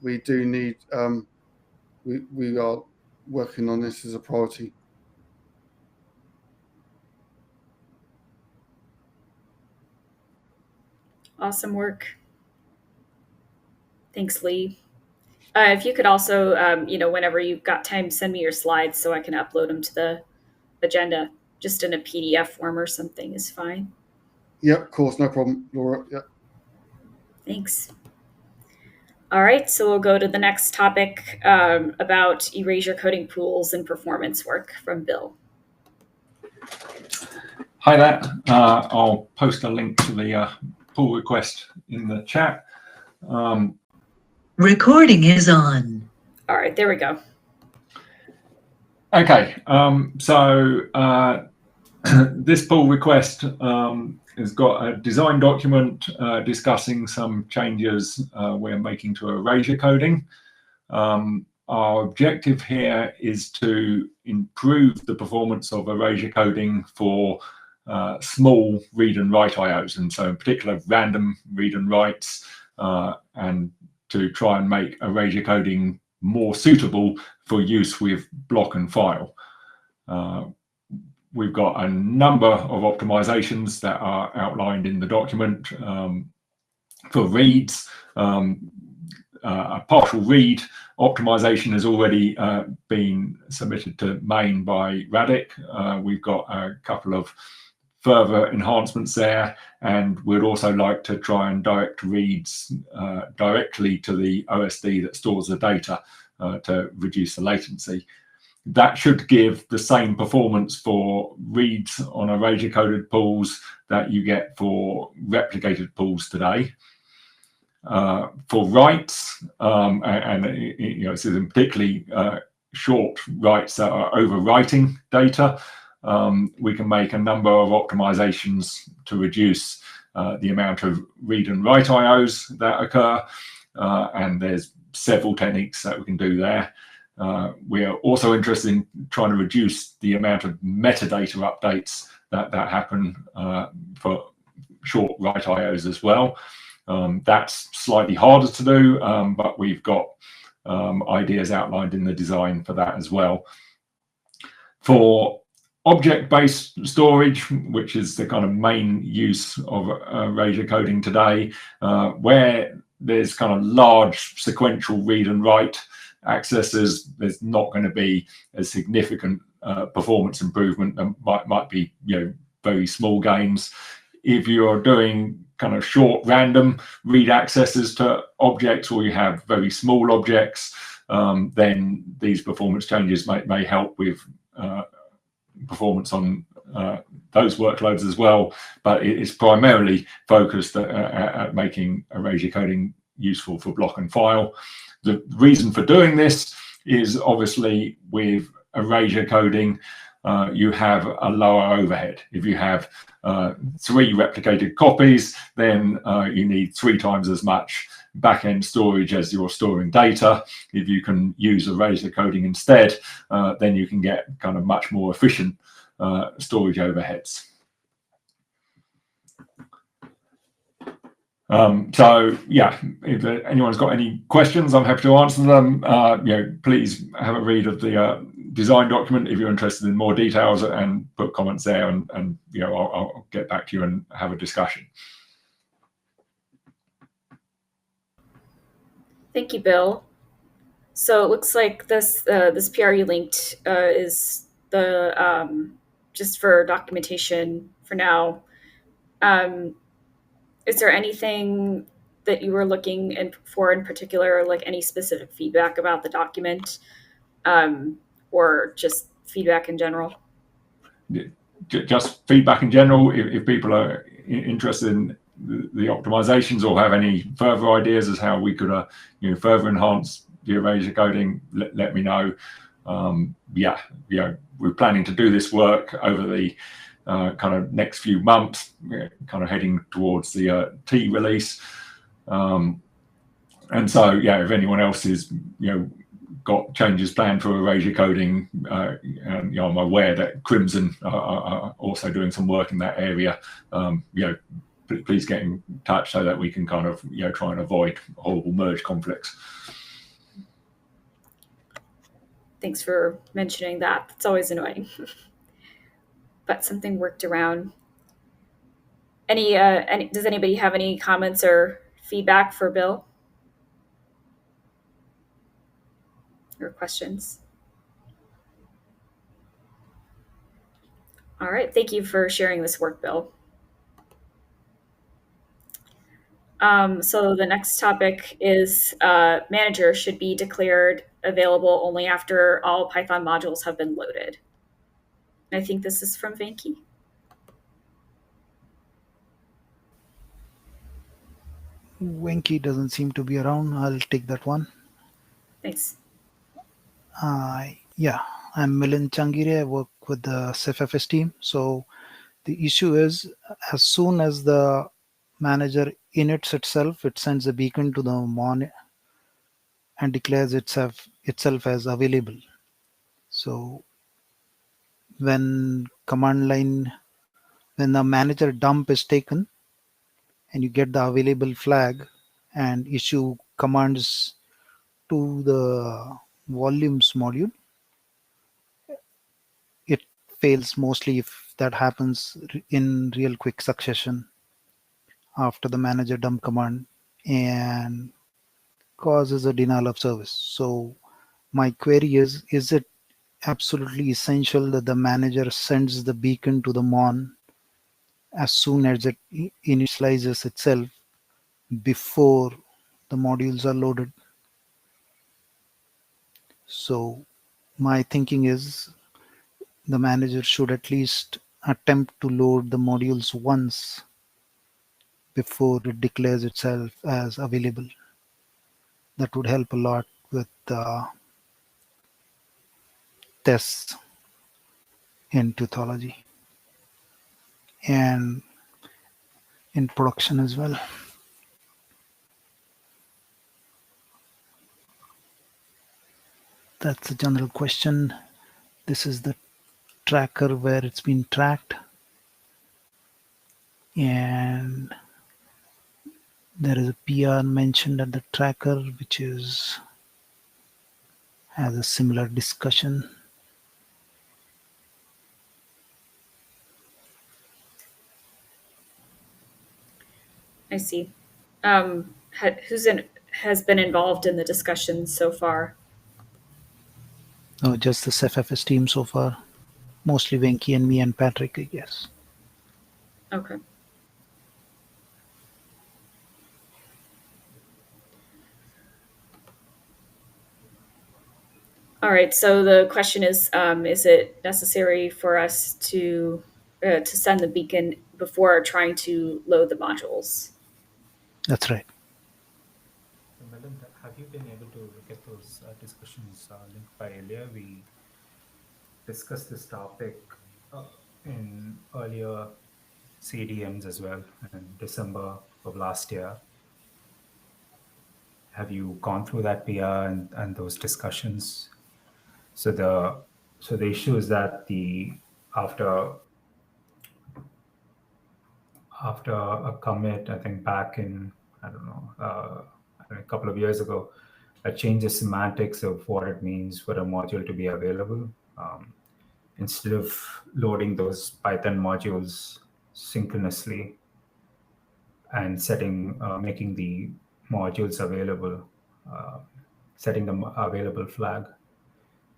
we do need, we are working on this as a priority. Awesome work. Thanks, Lee. If you could also, whenever you've got time, send me your slides so I can upload them to the agenda. Just in a PDF form or something is fine. Yep, of course, no problem, Laura. Yep. Thanks. All right, so we'll go to the next topic about erasure coding pools and performance work from Bill. Hi there. I'll post a link to the pull request in the chat. Recording is on. All right, there we go. Okay, so this pull request has got a design document discussing some changes we're making to erasure coding. Our objective here is to improve the performance of erasure coding for small read and write IOs, and so in particular random read and writes, and to try and make erasure coding more suitable for use with block and file. We've got a number of optimizations that are outlined in the document. For reads, a partial read optimization has already been submitted to main by Radek. We've got a couple of further enhancements there, and we'd also like to try and direct reads directly to the OSD that stores the data to reduce the latency. That should give the same performance for reads on erasure coded pools that you get for replicated pools today. For writes, and this is in particularly short writes that are overwriting data, we can make a number of optimizations to reduce the amount of read and write IOs that occur, and there's several techniques that we can do there. We are also interested in trying to reduce the amount of metadata updates that happen for short write IOs as well. That's slightly harder to do, but we've got ideas outlined in the design for that as well. For object-based storage, which is the kind of main use of erasure coding today, where there's kind of large sequential read and write accesses, there's not going to be a significant performance improvement. There might be very small gains. If you're doing kind of short random read accesses to objects, or you have very small objects, then these performance changes may help with performance on those workloads as well, but it is primarily focused at making erasure coding useful for block and file. The reason for doing this is obviously with erasure coding, you have a lower overhead. If you have 3 replicated copies, then you need 3 times as much back-end storage as you're storing data. If you can use erasure coding instead, then you can get kind of much more efficient storage overheads. So yeah, if anyone's got any questions, I'm happy to answer them. Please have a read of the design document if you're interested in more details, and put comments there, and I'll get back to you and have a discussion. Thank you, Bill. So it looks like this PR you linked is the just for documentation for now. Is there anything that you were looking for in particular, like any specific feedback about the document or just feedback in general? Just feedback in general. If people are interested in the optimizations or have any further ideas as how we could further enhance the erasure coding, let me know. We're planning to do this work over the kind of next few months, kind of heading towards the T release. And so, if anyone else is, got changes planned for erasure coding, and I'm aware that Crimson are also doing some work in that area. Please get in touch so that we can kind of try and avoid horrible merge conflicts. Thanks for mentioning that. It's always annoying, but something worked around. Does anybody have any comments or feedback for Bill? Or questions? All right, thank you for sharing this work, Bill. So the next topic is manager should be declared available only after all Python modules have been loaded. I think this is from Venki. Venki doesn't seem to be around. I'll take that one. Thanks. Yeah, I'm Milind Changire. I work with the Ceph team. So the issue is, as soon as the manager inits itself, it sends a beacon to the mon and declares itself as available. So when when the manager dump is taken and you get the available flag and issue commands to the volumes module, it fails mostly if that happens in real quick succession after the manager dump command and causes a denial of service. So my query is it absolutely essential that the manager sends the beacon to the mon as soon as it initializes itself before the modules are loaded? So my thinking is the manager should at least attempt to load the modules once before it declares itself as available. That would help a lot with tests in Teuthology and in production as well. That's a general question. This is the tracker where it's been tracked, and there is a PR mentioned at the tracker which has a similar discussion. I see. Has been involved in the discussion so far? Oh, just the Ceph team so far. Mostly Venki and me and Patrick, I guess. Okay. All right. So the question is it necessary for us to send the beacon before trying to load the modules? That's right. Melinda, have you been able to look at those discussions linked by earlier? We discussed this topic in earlier CDMs as well in December of last year. Have you gone through that PR and those discussions? So the issue is that after a commit, I think back in a couple of years ago, that changes semantics of what it means for a module to be available. Instead of loading those Python modules synchronously and making the modules available, setting the available flag,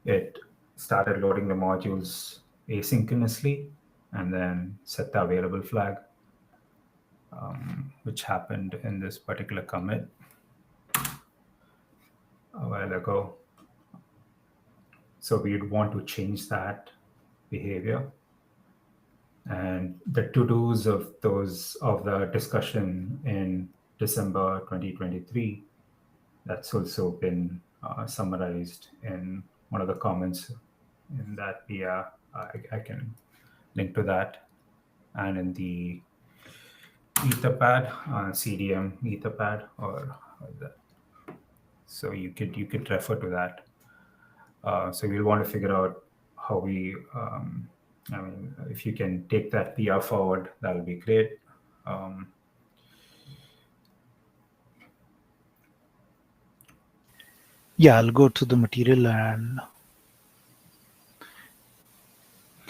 it started loading the modules asynchronously and then set the available flag, which happened in this particular commit a while ago. So we'd want to change that behavior. And the to-dos of the discussion in December 2023, that's also been summarized in one of the comments in that I can link to that, and in the Etherpad, CDM Etherpad, or that. So you could refer to that. So we'll want to figure out how we. I mean, if you can take that PR forward, that'll be great. Yeah, I'll go to the material and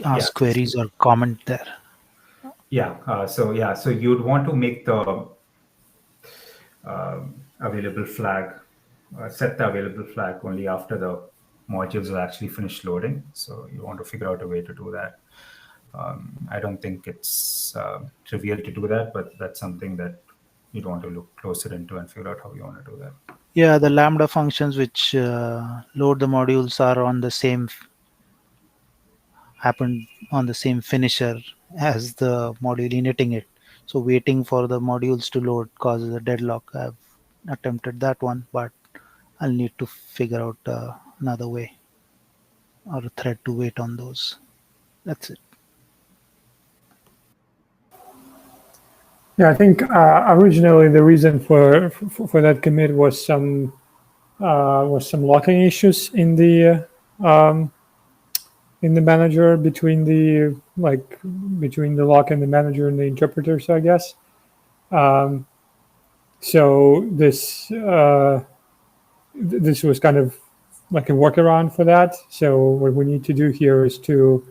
ask queries or comment there. Yeah. So you'd want to make the available flag, set the available flag only after the modules are actually finished loading. So you want to figure out a way to do that. I don't think it's trivial to do that, but that's something that you'd want to look closer into and figure out how you want to do that. Yeah, the Lambda functions which load the modules are on the same happened on the same finisher as the module initting it. So waiting for the modules to load causes a deadlock. I've attempted that one, but I'll need to figure out another way or a thread to wait on those. That's it. Yeah, I think originally the reason for that commit was some locking issues in the manager between the lock and the manager and the interpreters, I guess. So this was kind of like a workaround for that. So what we need to do here is to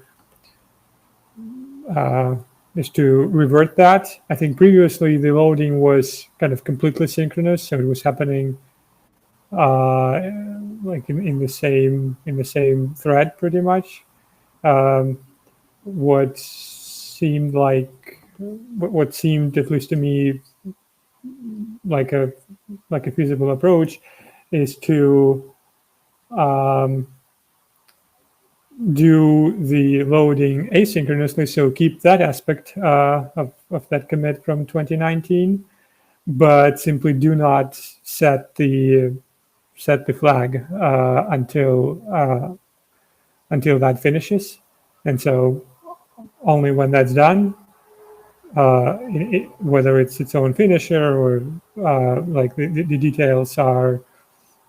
revert that. I think previously the loading was kind of completely synchronous, so it was happening like in the same thread pretty much. What seemed at least to me like a feasible approach is to do the loading asynchronously, so keep that aspect of that commit from 2019, but simply do not set the flag until that finishes. And so only when that's done, whether it's its own finisher or like the details are,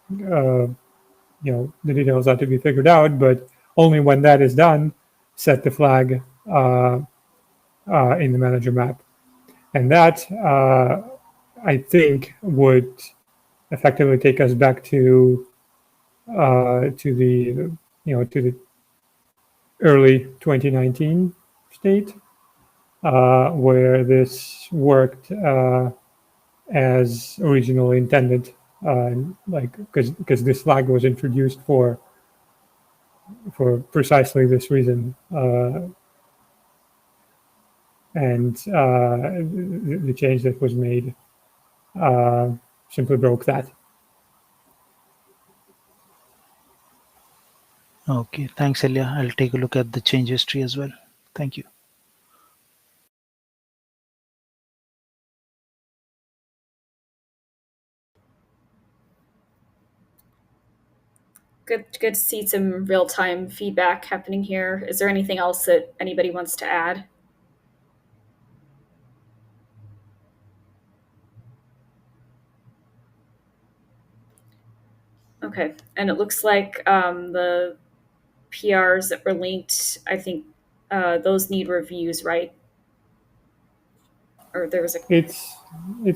the details are to be figured out, but only when that is done, set the flag in the manager map. And that, I think, would effectively take us back to the early 2019 state, where this worked as originally intended, because this flag was introduced for precisely this reason, and the change that was made simply broke that. Okay, thanks, Elia. I'll take a look at the change history as well. Thank you. Good to see some real-time feedback happening here. Is there anything else that anybody wants to add? Okay, and it looks like the PRs that were linked, I think those need reviews, right? Or there was a... It's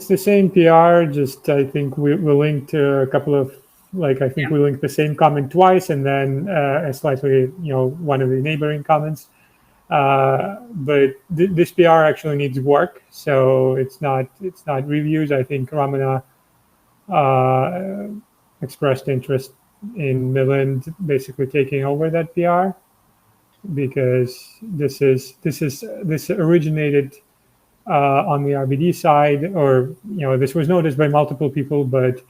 the same PR, just I think we linked a couple of, like, I think we linked the same comment twice, and then a slightly, one of the neighboring comments. But this PR actually needs work, so it's not reviews. I think Ramana expressed interest in Milind basically taking over that PR, because this originated on the RBD side, or this was noticed by multiple people, but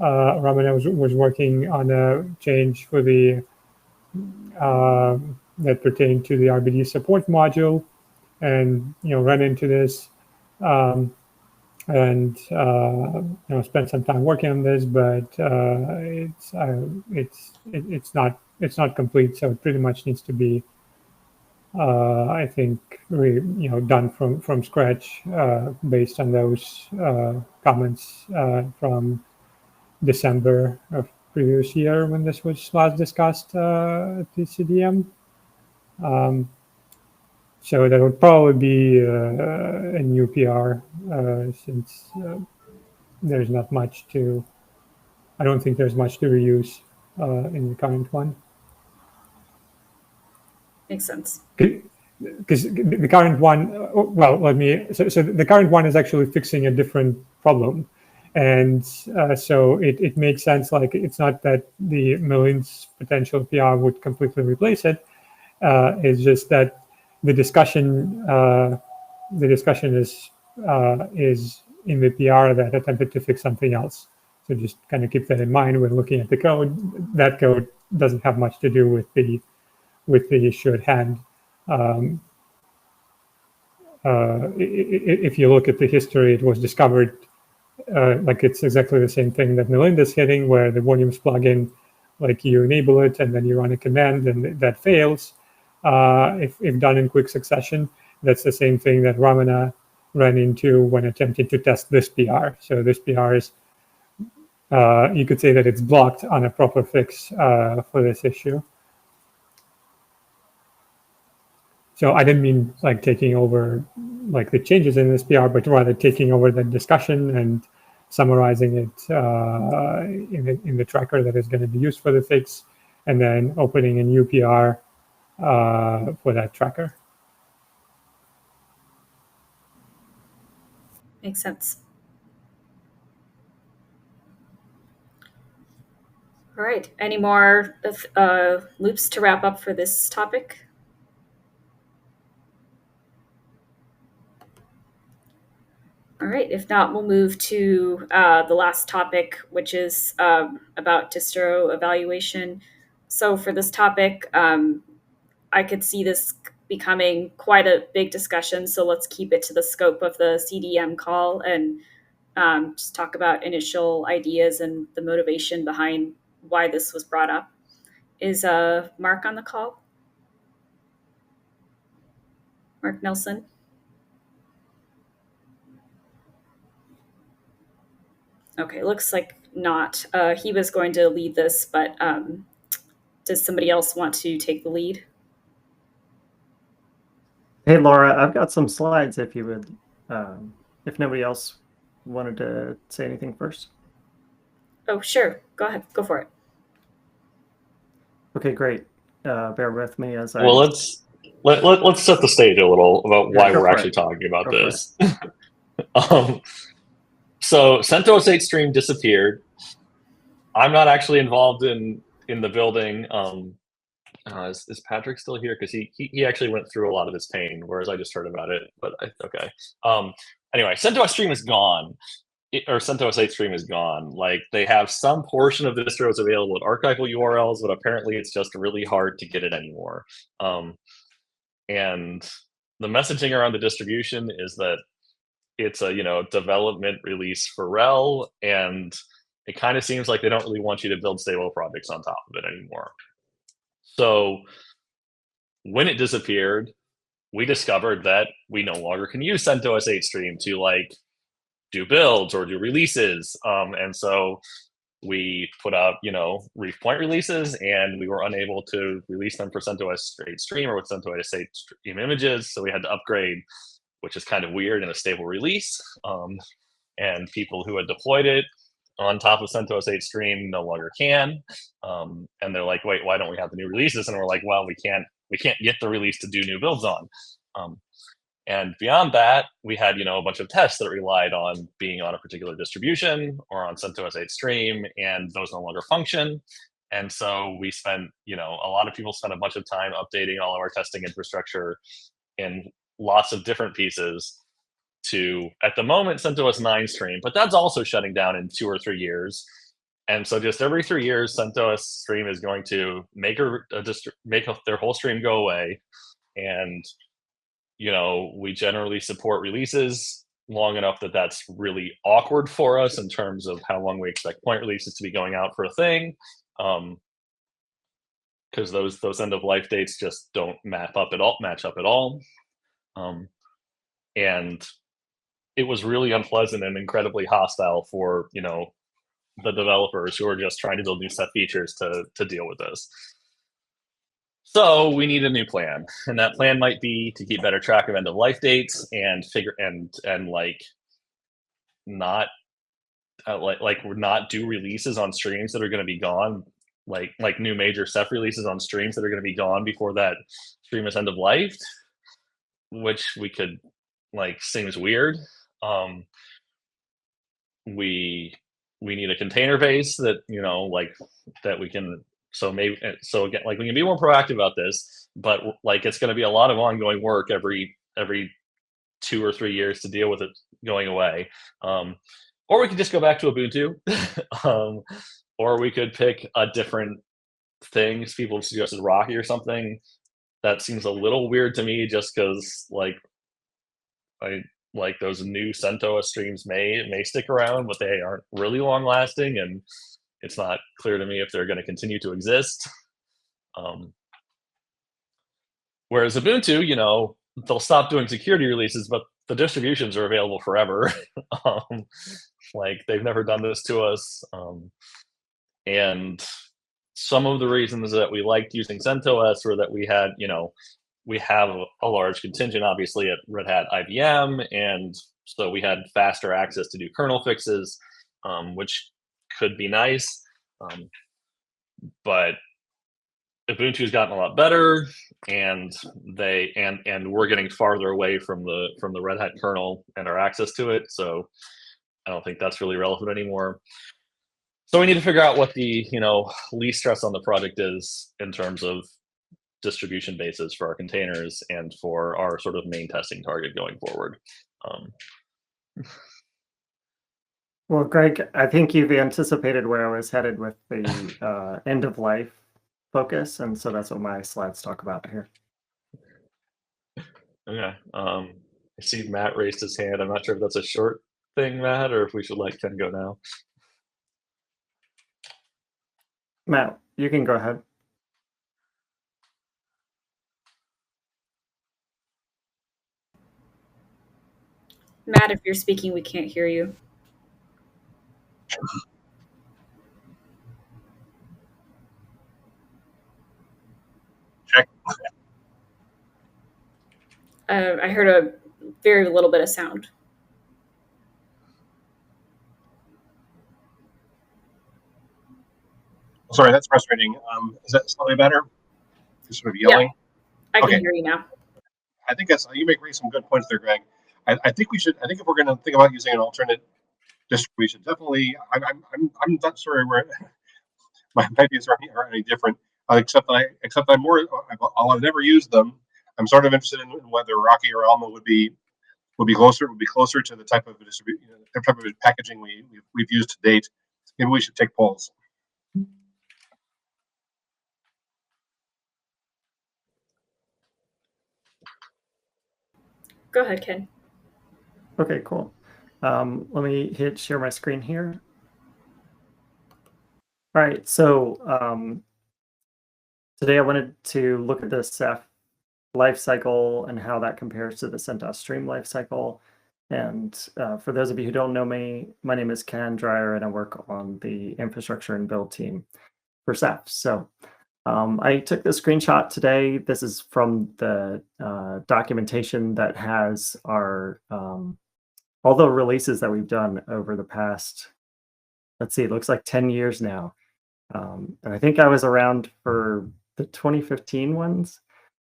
Ramana was working on a change for the that pertain to the RBD support module, and run into this, and spend some time working on this, but it's not complete, so it pretty much needs to be I think done from scratch based on those comments from December of previous year when this was last discussed at the CDM. So that would probably be a new PR since there's not much to, I don't think there's much to reuse in the current one. Makes sense. Because the current one, well, so the current one is actually fixing a different problem. And so it makes sense, like it's not that the Malin's potential PR would completely replace it. It's just that the discussion is in the PR that attempted to fix something else. So just kind of keep that in mind when looking at the code. That code doesn't have much to do with the issue at hand. If you look at the history, it was discovered like it's exactly the same thing that Melinda's hitting, where the volumes plugin, like you enable it and then you run a command and that fails. If done in quick succession, that's the same thing that Ramana ran into when attempting to test this PR. So this PR is, you could say that it's blocked on a proper fix for this issue. So I didn't mean like taking over like the changes in this PR, but rather taking over the discussion and summarizing it in the tracker that is going to be used for the fix, and then opening a new PR for that tracker. Makes sense. All right. Any more loops to wrap up for this topic? All right. If not, we'll move to the last topic, which is about distro evaluation. So for this topic, I could see this becoming quite a big discussion. So let's keep it to the scope of the CDM call and just talk about initial ideas and the motivation behind why this was brought up. Is Mark on the call? Mark Nelson? Okay, looks like not. He was going to lead this, but does somebody else want to take the lead? Hey, Laura, I've got some slides if you would, if nobody else wanted to say anything first. Oh, sure. Go ahead. Go for it. Okay, great. Bear with me as I... Well, let's set the stage a little about why we're actually talking about this. So CentOS 8 stream disappeared. I'm not actually involved in the building. Is Patrick still here? Because he actually went through a lot of this pain, whereas I just heard about it. But okay. Anyway, CentOS stream is gone, or CentOS 8 stream is gone. Like they have some portion of the distros available at archival URLs, but apparently it's just really hard to get it anymore. And the messaging around the distribution is that it's a development release for RHEL, and it kind of seems like they don't really want you to build stable projects on top of it anymore. So when it disappeared, we discovered that we no longer can use CentOS 8 stream to like do builds or do releases. And so we put out, Reef Point releases, and we were unable to release them for CentOS 8 stream or with CentOS 8 stream images. So we had to upgrade, which is kind of weird in a stable release. And people who had deployed it on top of CentOS 8 stream no longer can. And they're like, wait, why don't we have the new releases? And we're like, well, we can't get the release to do new builds on. And beyond that, we had, a bunch of tests that relied on being on a particular distribution or on CentOS 8 stream, and those no longer function. And so we spent, a lot of people spent a bunch of time updating all of our testing infrastructure in lots of different pieces to, at the moment, CentOS 9 stream, but that's also shutting down in 2 or 3 years. And so just every 3 years, CentOS Stream is going to make their whole stream go away. And, we generally support releases long enough that that's really awkward for us in terms of how long we expect point releases to be going out for a thing. Because those end of life dates just don't match up at all. And it was really unpleasant and incredibly hostile for, the developers who are just trying to build new Ceph features to deal with this. So we need a new plan, and that plan might be to keep better track of end of life dates and not not do releases on streams that are going to be gone, like new major Ceph releases on streams that are going to be gone before that stream is end of life, which we could seems weird. We need a container base that that we can. So again, we can be more proactive about this, but it's going to be a lot of ongoing work every 2 or 3 years to deal with it going away. Or we could just go back to Ubuntu, or we could pick a different thing. People suggested Rocky or something. That seems a little weird to me, just because those new CentOS streams may stick around, but they aren't really long lasting, and it's not clear to me if they're going to continue to exist. Whereas Ubuntu, they'll stop doing security releases, but the distributions are available forever. They've never done this to us. And some of the reasons that we liked using CentOS were that we have a large contingent, obviously, at Red Hat IBM, and so we had faster access to do kernel fixes, which could be nice. But Ubuntu's gotten a lot better, and we're getting farther away from the Red Hat kernel and our access to it. So I don't think that's really relevant anymore. So we need to figure out what the least stress on the project is in terms of distribution basis for our containers and for our sort of main testing target going forward. Well, Greg, I think you've anticipated where I was headed with the end of life focus, and so that's what my slides talk about here. Okay. I see Matt raised his hand. I'm not sure if that's a short thing, Matt, or if we should let Ken go now. Matt, you can go ahead. Matt, if you're speaking, we can't hear you. Check. I heard a very little bit of sound. Sorry, that's frustrating. Is that slightly better? Just sort of yelling? Yeah, I can hear you now. I think you raise some good points there, Greg. I think if we're going to think about using an alternate distribution, definitely. I'm not sure where my ideas are any different. Except I'm more. I've never used them. I'm sort of interested in whether Rocky or Alma would be closer to the type of distribution, type of packaging we've used to date. Maybe we should take polls. Go ahead, Ken. Okay, cool. Let me hit share my screen here. All right, so today I wanted to look at the Ceph lifecycle and how that compares to the CentOS Stream lifecycle. And for those of you who don't know me, my name is Ken Dreyer, and I work on the infrastructure and build team for Ceph. So I took the screenshot today. This is from the documentation that has our all the releases that we've done over the past, let's see, it looks like 10 years now. And I think I was around for the 2015 ones.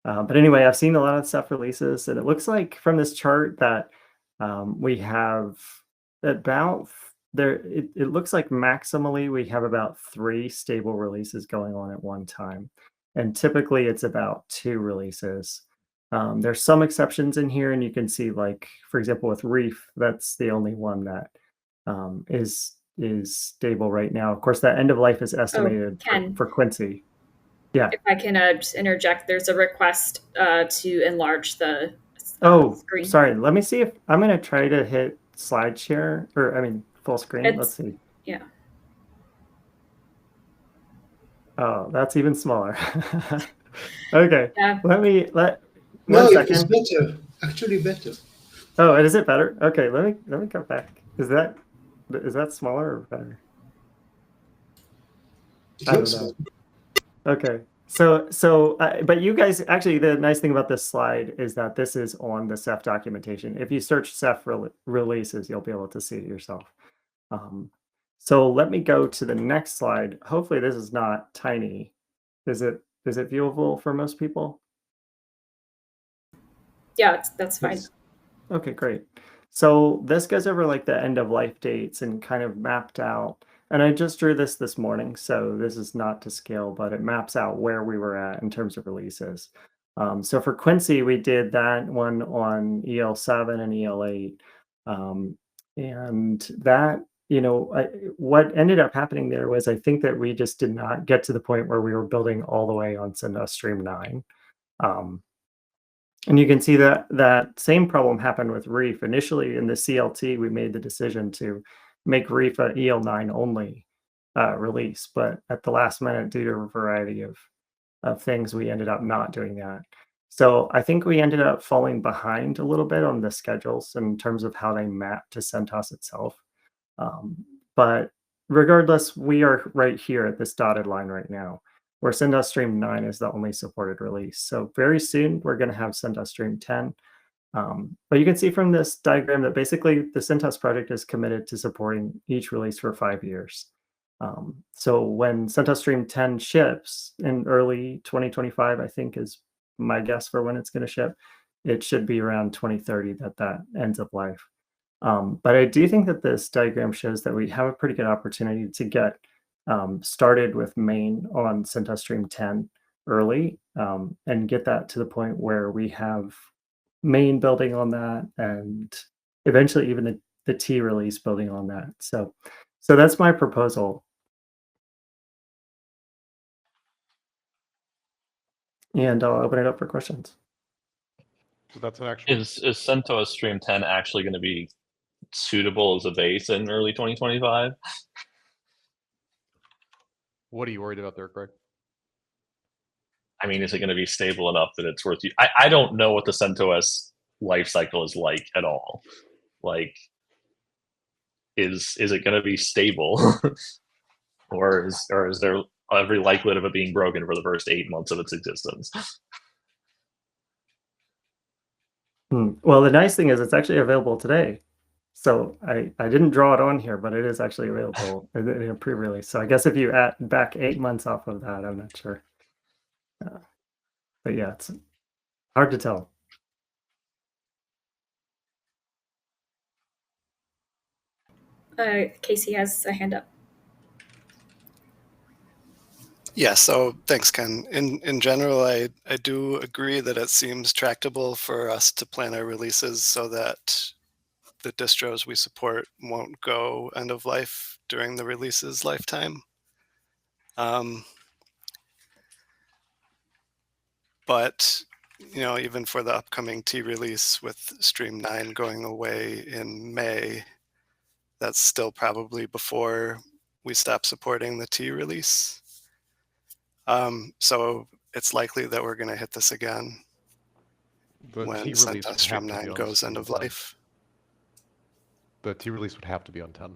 But anyway, I've seen a lot of Ceph releases, and it looks like from this chart that we have about it looks like maximally we have about 3 stable releases going on at one time. And typically it's about 2 releases. There's some exceptions in here, and you can see, like, for example, with Reef, that's the only one that is is stable right now. Of course, that end of life is estimated Ken. for Quincy. Yeah. If I can just interject, there's a request to enlarge the screen. Sorry. Let me see if I'm going to try to hit slide share, or I mean full screen. Let's see. Yeah. Oh, that's even smaller. Okay. Yeah. Let me No, one it's second. better. Actually better. Oh, is it better? Okay, let me go back. Is that smaller or better? It I don't looks know. good. Okay. But you guys, actually, the nice thing about this slide is that this is on the Ceph documentation. If you search Ceph releases, you'll be able to see it yourself. So let me go to the next slide. Hopefully this is not tiny. Is it viewable for most people? Yeah, that's fine. Okay, great. So this goes over like the end of life dates and kind of mapped out. And I just drew this morning, so this is not to scale, but it maps out where we were at in terms of releases. So for Quincy, we did that one on EL7 and EL8. And that, what ended up happening there was I think that we just did not get to the point where we were building all the way on CentOS Stream 9. And you can see that that same problem happened with Reef. Initially in the CLT, we made the decision to make Reef a EL9 only release, but at the last minute, due to a variety of things, we ended up not doing that. So I think we ended up falling behind a little bit on the schedules in terms of how they map to CentOS itself. But regardless, we are right here at this dotted line right now, where CentOS Stream 9 is the only supported release. So very soon, we're going to have CentOS Stream 10. But you can see from this diagram that basically the CentOS project is committed to supporting each release for 5 years. So when CentOS Stream 10 ships in early 2025, I think is my guess for when it's going to ship, it should be around 2030 that ends of life. But I do think that this diagram shows that we have a pretty good opportunity to get started with main on CentOS Stream 10 early and get that to the point where we have main building on that and eventually even the T release building on that. So that's my proposal. And I'll open it up for questions. So that's an actual. Is CentOS Stream 10 actually going to be suitable as a base in early 2025? What are you worried about there, Greg? I mean, is it going to be stable enough that it's worth you? I don't know what the CentOS life cycle is like at all. Like, is it going to be stable, or is there every likelihood of it being broken for the first 8 months of its existence? Well, the nice thing is it's actually available today. So I didn't draw it on here, but it is actually available in a pre-release. So I guess if you add back 8 months off of that, I'm not sure. But yeah, it's hard to tell. Casey has a hand up. Yeah, so thanks, Ken. In general, I do agree that it seems tractable for us to plan our releases so that the distros we support won't go end of life during the release's lifetime. But even for the upcoming T release with Stream 9 going away in May, that's still probably before we stop supporting the T release. So it's likely that we're going to hit this again when CentOS Stream 9 goes end of life. The T release would have to be on 10.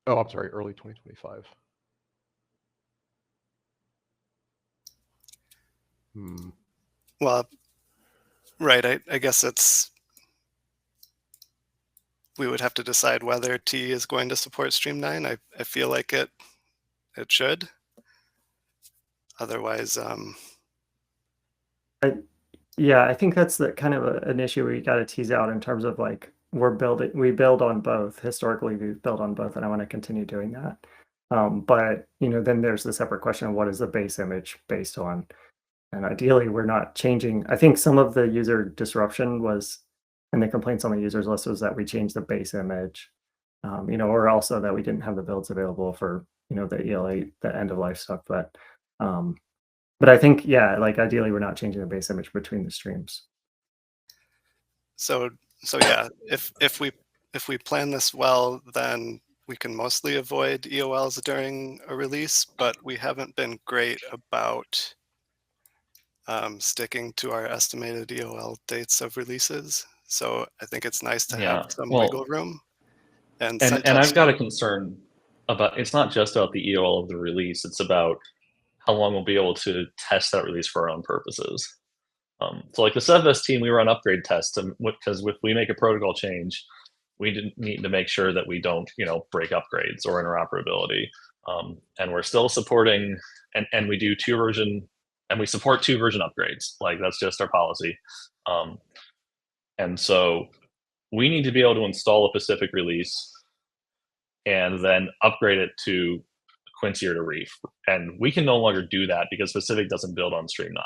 Oh, I'm sorry, early 2025. Well, right. I guess we would have to decide whether T is going to support Stream 9. I feel like it should. Otherwise, I think that's the kind of an issue we got to tease out in terms of like we build on both. Historically, we've built on both, and I want to continue doing that. But then there's the separate question of what is the base image based on, and ideally we're not changing. I think some of the user disruption was, and the complaints on the users list was that we changed the base image. or also that we didn't have the builds available for, the EL8, the end of life stuff. But I think, yeah, like ideally we're not changing the base image between the streams. So yeah, if we plan this well, then we can mostly avoid EOLs during a release, but we haven't been great about sticking to our estimated EOL dates of releases. So I think it's nice to have some wiggle room. And I've got a concern about, it's not just about the EOL of the release, it's about how long we'll be able to test that release for our own purposes. So like the Ceph team, we run upgrade tests, because if we make a protocol change, we need to make sure that we don't, break upgrades or interoperability. And we're still supporting, and we do we support 2 version upgrades. Like that's just our policy. And so we need to be able to install a Pacific release and then upgrade it to Quincy or to Reef. And we can no longer do that because Pacific doesn't build on Stream 9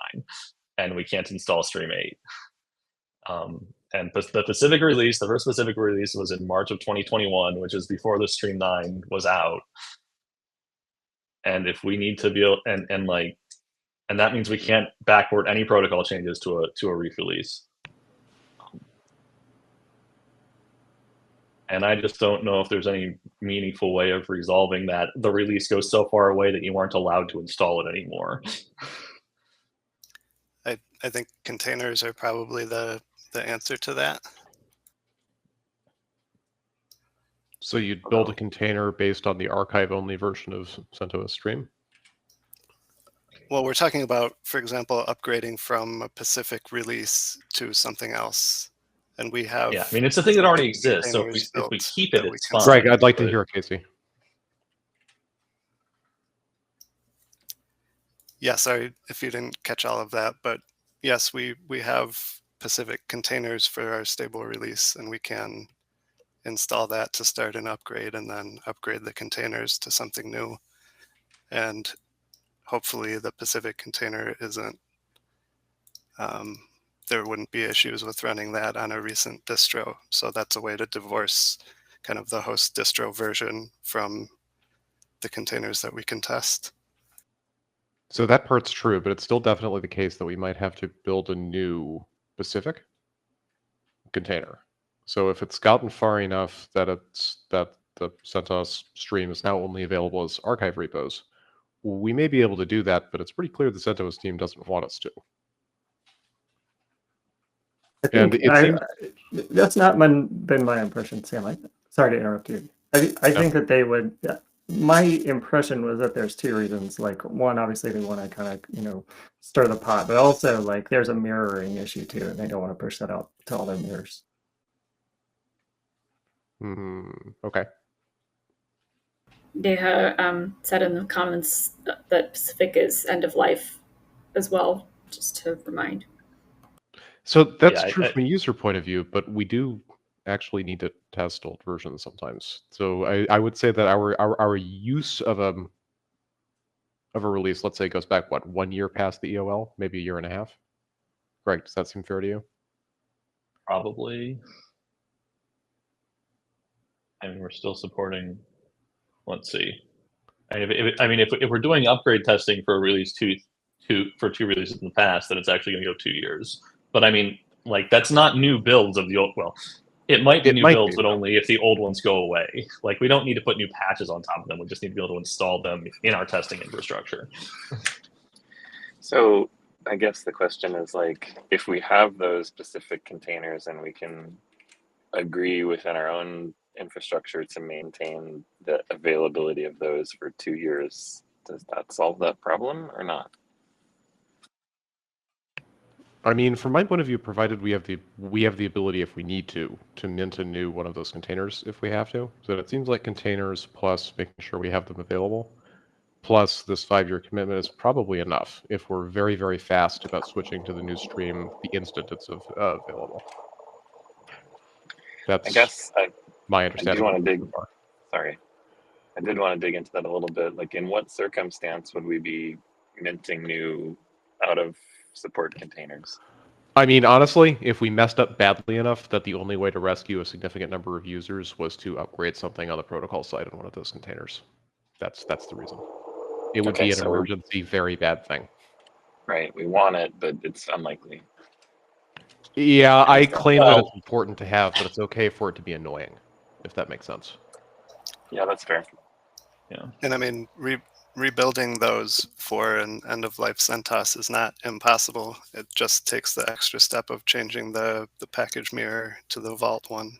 and we can't install Stream 8. And the Pacific release, the first Pacific release was in March of 2021, which is before the Stream 9 was out. And if we need to be able, and that means we can't backward any protocol changes to a Reef release. And I just don't know if there's any meaningful way of resolving that. The release goes so far away that you weren't allowed to install it anymore. I think containers are probably the answer to that. So you'd build a container based on the archive-only version of CentOS Stream? Well, we're talking about, for example, upgrading from a Pacific release to something else. And we have... Yeah, I mean, it's a thing that already exists, so if we keep it, it's fine. Greg, I'd like to hear Casey. Yeah, sorry if you didn't catch all of that, but yes, we have Pacific containers for our stable release, and we can install that to start an upgrade and then upgrade the containers to something new. And hopefully the Pacific container isn't, there wouldn't be issues with running that on a recent distro. So that's a way to divorce kind of the host distro version from the containers that we can test. So that part's true, but it's still definitely the case that we might have to build a new Pacific container. So if it's gotten far enough that the CentOS stream is now only available as archive repos, we may be able to do that, but it's pretty clear the CentOS team doesn't want us to. I think that's not been my impression, Sam. Sorry to interrupt you. I think that they would. My impression was that there's 2 reasons. Like one, obviously they want to kind of stir the pot, but also like there's a mirroring issue too, and they don't want to push that out to all their mirrors. Okay. They said in the comments that Pacific is end of life as well, just to remind. So that's true from a user point of view, but we do actually need to test old versions sometimes. So I would say that our use of a release, let's say, goes back 1 year past the EOL, maybe 1.5 years. Greg, does that seem fair to you? Probably. I mean, we're still supporting. Let's see. If we're doing upgrade testing for a release for 2 releases in the past, then it's actually going to go 2 years. But I mean, like that's not new builds of the old. Well, it might be new builds, but only if the old ones go away. Like we don't need to put new patches on top of them. We just need to be able to install them in our testing infrastructure. So I guess the question is like, if we have those specific containers and we can agree within our own infrastructure to maintain the availability of those for 2 years, does that solve that problem or not? I mean, from my point of view, provided we have the ability, if we need to mint a new one of those containers if we have to. So it seems like containers plus making sure we have them available, plus this 5-year commitment is probably enough if we're very, very fast about switching to the new stream the instant it's available. That's my understanding. I did want to dig into that a little bit. Like, in what circumstance would we be minting new out of support containers? I mean, honestly, if we messed up badly enough that the only way to rescue a significant number of users was to upgrade something on the protocol side on one of those containers, that's the reason. It would Okay, be an so emergency, very bad thing. right, we want it, but it's unlikely. Yeah, I claim that Well, it's important to have, but it's okay for it to be annoying, if that makes sense. Yeah, that's fair. Yeah. And I mean, rebuilding those for an end-of-life CentOS is not impossible. It just takes the extra step of changing the package mirror to the Vault one.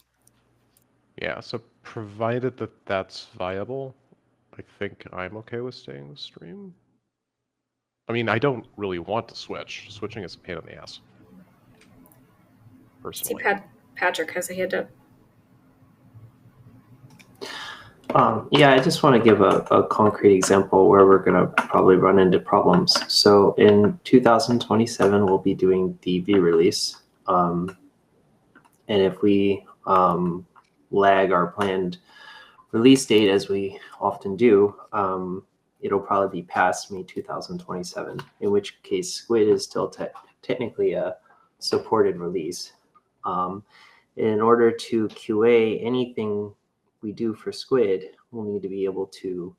Yeah, so provided that that's viable, I think I'm okay with staying with Stream. I mean, I don't really want to switch. Switching is a pain in the ass. See, Personally. Patrick has a hand up. Yeah, I just want to give a concrete example where we're going to probably run into problems. So in 2027, we'll be doing the V release. And if we lag our planned release date, as we often do, it'll probably be past May 2027, in which case Squid is still technically a supported release. In order to QA anything we do for Squid, we'll need to be able to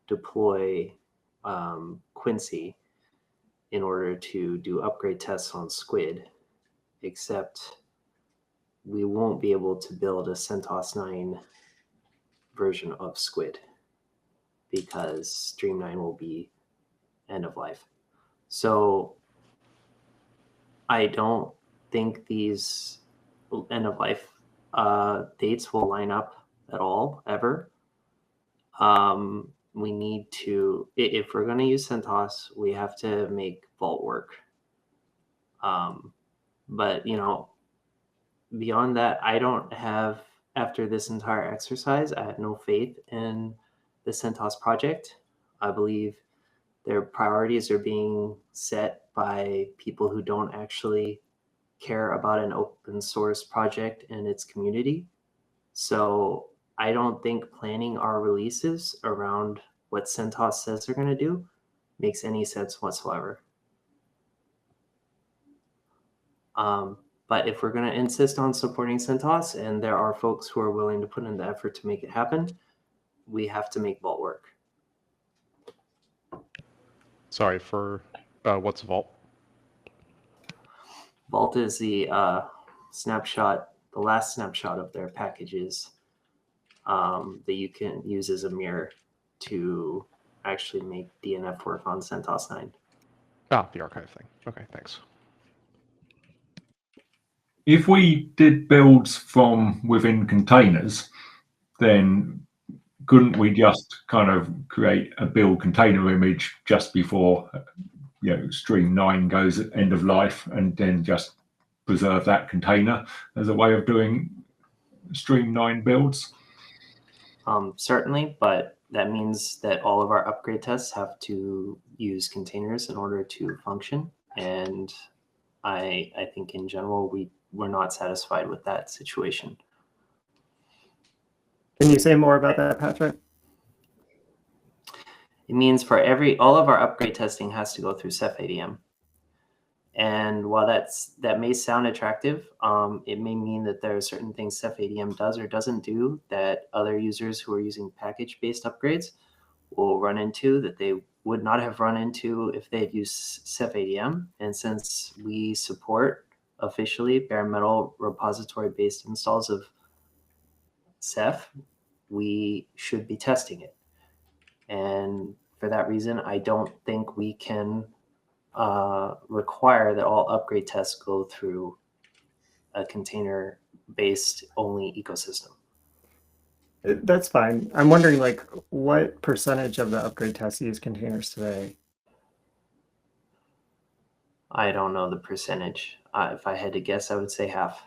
deploy Quincy in order to do upgrade tests on Squid, except we won't be able to build a CentOS 9 version of Squid because Stream 9 will be end of life. So I don't think these end of life dates will line up at all, ever. We need to, if we're going to use CentOS, we have to make Vault work. But, you know, beyond that, I don't have, after this entire exercise, I have no faith in the CentOS project. I believe their priorities are being set by people who don't actually care about an open source project and its community. So I don't think planning our releases around what CentOS says they're going to do makes any sense whatsoever. But if we're going to insist on supporting CentOS, and there are folks who are willing to put in the effort to make it happen, we have to make Vault work. Sorry, for what's Vault? Vault is the snapshot, the last snapshot of their packages that you can use as a mirror to actually make DNF work on CentOS 9. Ah, the archive thing. Okay, thanks. If we did builds from within containers, then couldn't we just kind of create a build container image just before, you know, Stream 9 goes at end of life, and then just preserve that container as a way of doing Stream 9 builds? Certainly, but that means that all of our upgrade tests have to use containers in order to function. And I think in general, we're not satisfied with that situation. Can you say more about that, Patrick? It means for all of our upgrade testing has to go through Ceph ADM. And while that may sound attractive, it may mean that there are certain things Ceph ADM does or doesn't do that other users who are using package-based upgrades will run into that they would not have run into if they had used Ceph ADM. And since we support officially bare metal repository-based installs of Ceph, we should be testing it. And for that reason, I don't think we can require that all upgrade tests go through a container-based only ecosystem. That's fine. I'm wondering, like, what percentage of the upgrade tests use containers today? I don't know the percentage. If I had to guess, I would say half.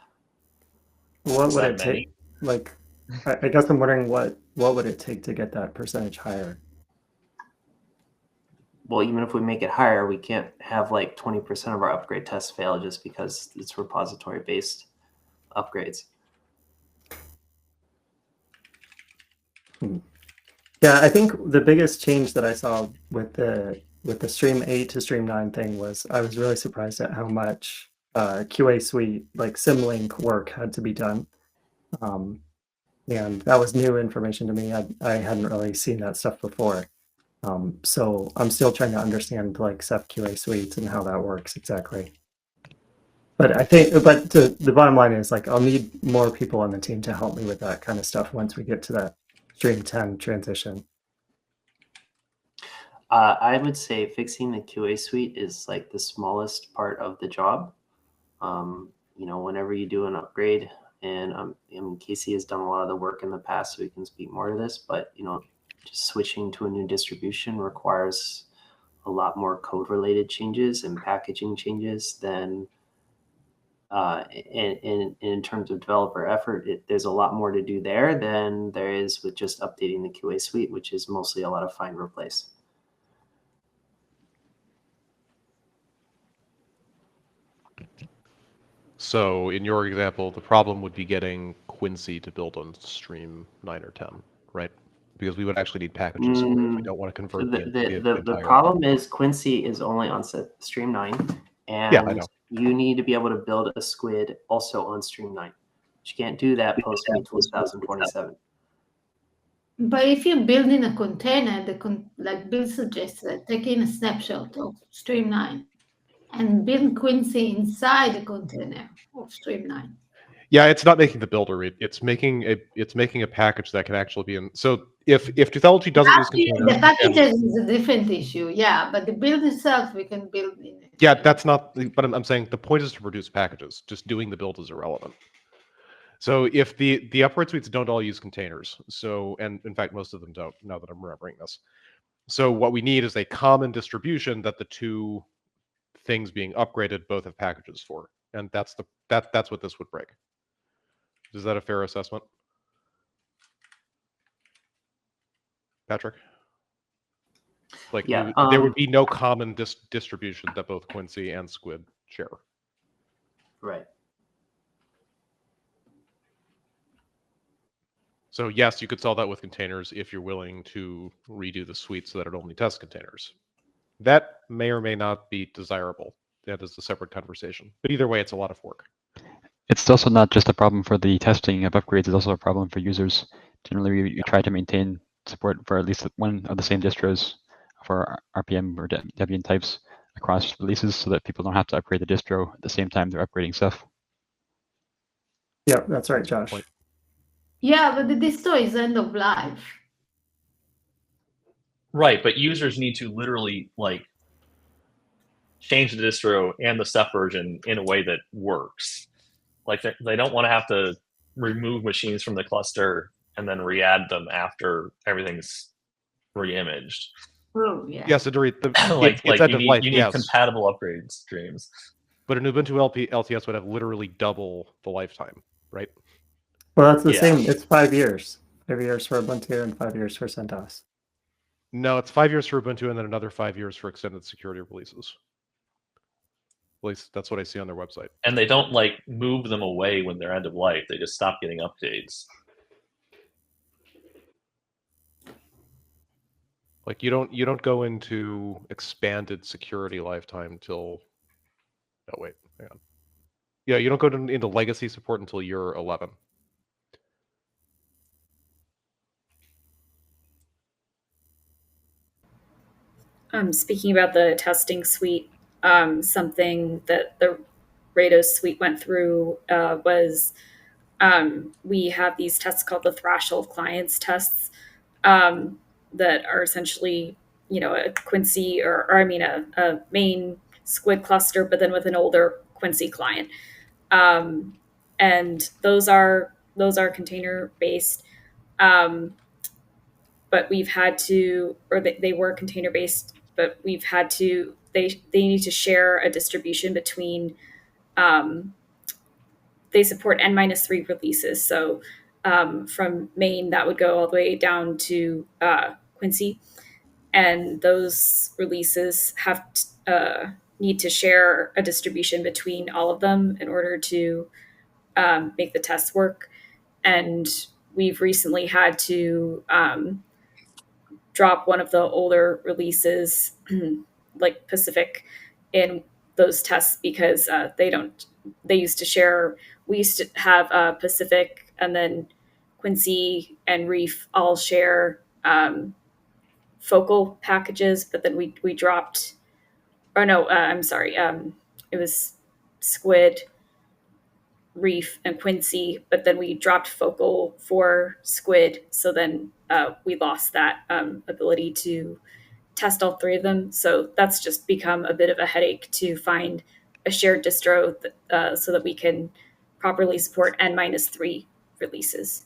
What would it take? Like, I guess I'm wondering what would it take to get that percentage higher? Well, even if we make it higher, we can't have like 20% of our upgrade tests fail just because it's repository-based upgrades. Yeah, I think the biggest change that I saw with the Stream 8 to Stream 9 thing was I was really surprised at how much QA suite, like symlink work had to be done. And that was new information to me. I hadn't really seen that stuff before. So I'm still trying to understand like Ceph QA suites and how that works exactly. But I think, the bottom line is like, I'll need more people on the team to help me with that kind of stuff once we get to that Stream 10 transition. I would say fixing the QA suite is like the smallest part of the job. You know, whenever you do an upgrade, and Casey has done a lot of the work in the past, so he can speak more to this, but you know, just switching to a new distribution requires a lot more code related changes and packaging changes than in terms of developer effort. There's a lot more to do there than there is with just updating the QA suite, which is mostly a lot of find replace. So in your example, the problem would be getting Quincy to build on Stream 9 or 10, right? Because we would actually need packages for it if we don't want to convert the problem is Quincy is only on Stream 9, and yeah, I know. you need to be able to build a squid also on Stream 9. But you can't do that post 2027. But if you build in a container, like Bill suggested, taking a snapshot of Stream 9 and build Quincy inside the container of Stream 9. Yeah, it's not making the builder read. It's making a package that can actually be in. So if Duthology doesn't use containers, the packages is a different issue, yeah. But the build itself, we can build in it. Yeah, that's not. But I'm saying the point is to produce packages. Just doing the build is irrelevant. So if the upward suites don't all use containers, so and in fact most of them don't. Now that I'm remembering this, so what we need is a common distribution that the two things being upgraded both have packages for, and that's what this would break. Is that a fair assessment, Patrick? Like, yeah, there would be no common distribution that both Quincy and Squid share. Right. So yes, you could solve that with containers if you're willing to redo the suite so that it only tests containers. That may or may not be desirable. That is a separate conversation. But either way, it's a lot of work. It's also not just a problem for the testing of upgrades, it's also a problem for users. Generally, we try to maintain support for at least one of the same distros for RPM or Debian types across releases so that people don't have to upgrade the distro at the same time they're upgrading Ceph. Yeah, that's right, Josh. Yeah, but the distro is end of life. Right, but users need to literally like change the distro and the Ceph version in a way that works. Like they don't want to have to remove machines from the cluster and then re-add them after everything's re-imaged. Oh yeah. Yes, Adorit, it's end of life. You need compatible upgrade streams. But an Ubuntu LTS would have literally double the lifetime, right? Well, that's the same. It's 5 years. 5 years for Ubuntu and 5 years for CentOS. No, it's 5 years for Ubuntu and then another 5 years for extended security releases. At least that's what I see on their website. And they don't like move them away when they're end of life. They just stop getting updates. Like you don't go into expanded security lifetime till. Oh wait, hang on. Yeah, you don't go into legacy support until year 11. Speaking about the testing suite, something that the Rados suite went through was we have these tests called the threshold clients tests that are essentially, a Quincy or I mean a main Squid cluster, but then with an older Quincy client. And those are container based. But we've had to, or they were container based, but we've had to, they need to share a distribution between, they support N-3 releases. So from main, that would go all the way down to Quincy. And those releases have need to share a distribution between all of them in order to make the tests work. And we've recently had to drop one of the older releases, like Pacific, in those tests because they used to share. We used to have Pacific, and then Quincy and Reef all share focal packages, but then we dropped. Or no, I'm sorry. It was Squid, Reef, and Quincy, but then we dropped focal for Squid, so then we lost that ability to test all three of them. So that's just become a bit of a headache to find a shared distro so that we can properly support N-3 releases.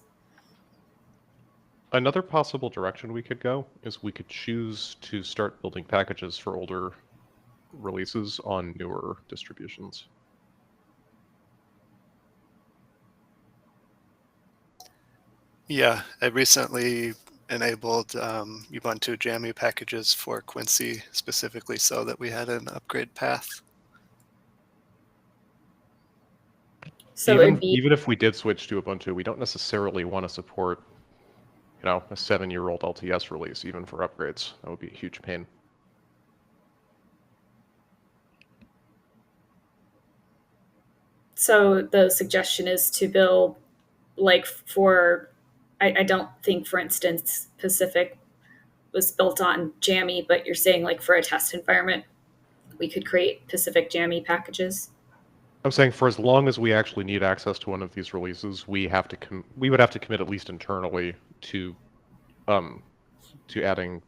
Another possible direction we could go is we could choose to start building packages for older releases on newer distributions. Yeah, I recently enabled Ubuntu Jammy packages for Quincy specifically so that we had an upgrade path. So even if we did switch to Ubuntu, we don't necessarily want to support, you know, a 7-year-old LTS release, even for upgrades. That would be a huge pain. So the suggestion is to build, like I don't think, for instance, Pacific was built on Jammy, but you're saying like for a test environment, we could create Pacific Jammy packages. I'm saying for as long as we actually need access to one of these releases, we would have to commit at least internally to adding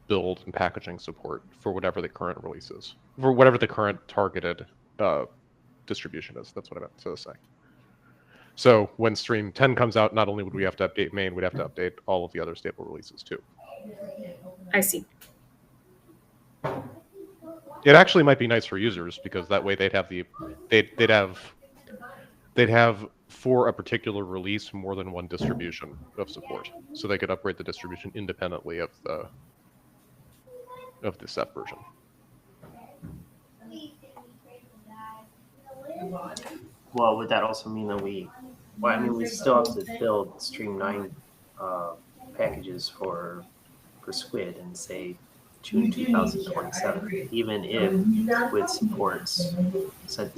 build and packaging support for whatever the current release is, for whatever the current targeted distribution is. That's what I meant to say. So when Stream 10 comes out, not only would we have to update main, we'd have to update all of the other stable releases too. I see. It actually might be nice for users because that way they'd have for a particular release more than one distribution of support, so they could upgrade the distribution independently of the Ceph version. Well, would that also mean that we still have to build Stream 9 packages for Squid and say June 2027, even if Squid supports Stream 10.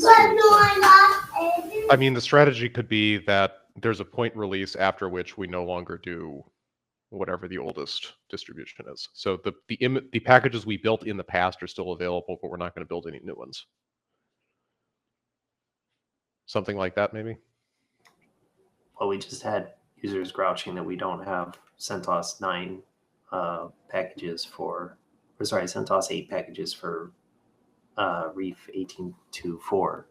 I mean, the strategy could be that there's a point release after which we no longer do whatever the oldest distribution is. So the packages we built in the past are still available, but we're not going to build any new ones. Something like that, maybe? Well, we just had users grouching that we don't have CentOS 9 packages CentOS 8 packages for Reef 18.2.4.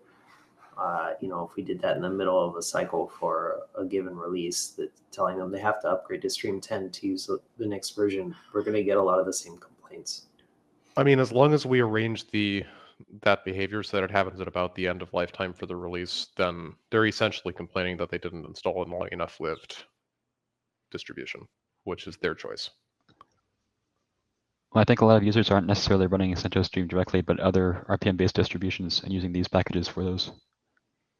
If we did that in the middle of a cycle for a given release, that telling them they have to upgrade to Stream 10 to use the next version, we're going to get a lot of the same complaints. I mean, as long as we arrange that behavior so that it happens at about the end of lifetime for the release, then they're essentially complaining that they didn't install a long enough lived distribution, which is their choice. Well, I think a lot of users aren't necessarily running CentOS Stream directly, but other RPM-based distributions and using these packages for those,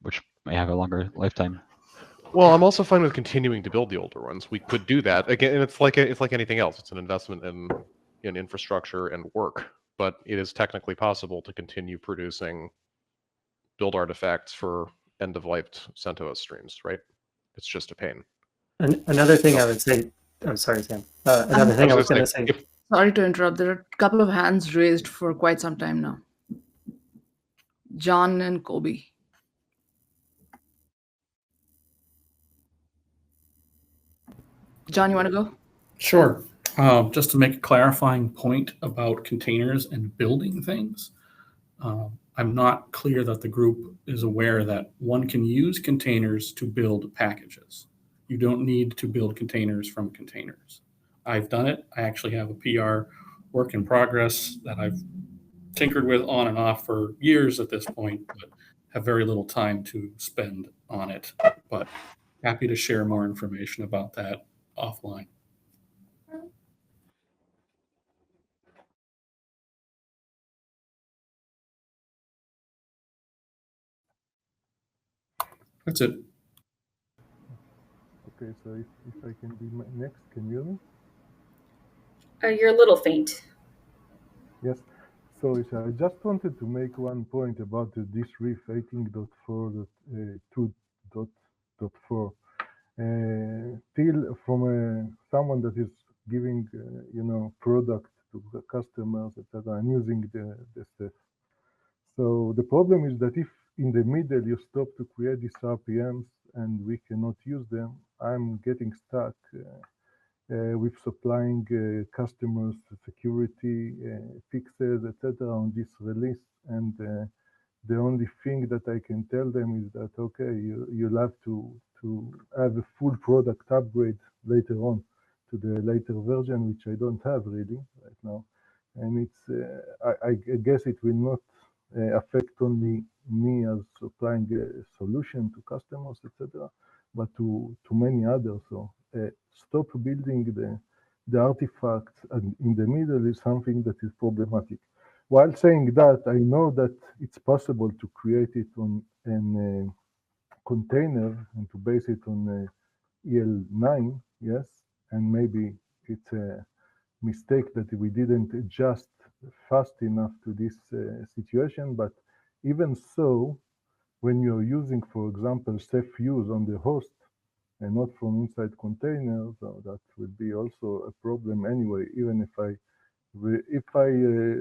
which may have a longer lifetime. Well, I'm also fine with continuing to build the older ones. We could do that again, and it's like anything else. It's an investment in infrastructure and work, but it is technically possible to continue producing build artifacts for end-of-life CentOS streams, right? It's just a pain. Another thing I would say, I'm sorry, Sam. Another thing I was going to say. Sorry to interrupt. There are a couple of hands raised for quite some time now. John and Kobe. John, you want to go? Sure. Just to make a clarifying point about containers and building things, I'm not clear that the group is aware that one can use containers to build packages. You don't need to build containers from containers. I've done it. I actually have a PR work in progress that I've tinkered with on and off for years at this point, but have very little time to spend on it. But happy to share more information about that offline. That's it. Okay, so if I can be next, can you hear me? You're a little faint. Yes. Sorry, sir. I just wanted to make one point about this RIF 18.4.2.4. Till from someone that is giving, product to the customers, etc. I'm using the Ceph. So the problem is that if in the middle you stop to create these RPMs and we cannot use them, I'm getting stuck with supplying customers security fixes, etc. on this release. And the only thing that I can tell them is that, okay, you'll have to have a full product upgrade later on to the later version, which I don't have really right now. And it's, I guess it will not affect only me as supplying a solution to customers, etc., but to many others. So stop building the artifacts in the middle is something that is problematic. While saying that, I know that it's possible to create it on a container and to base it on EL9, yes, and maybe it's a mistake that we didn't adjust fast enough to this situation, but even so, when you're using, for example, Ceph use on the host and not from inside containers, that will be also a problem anyway, even if I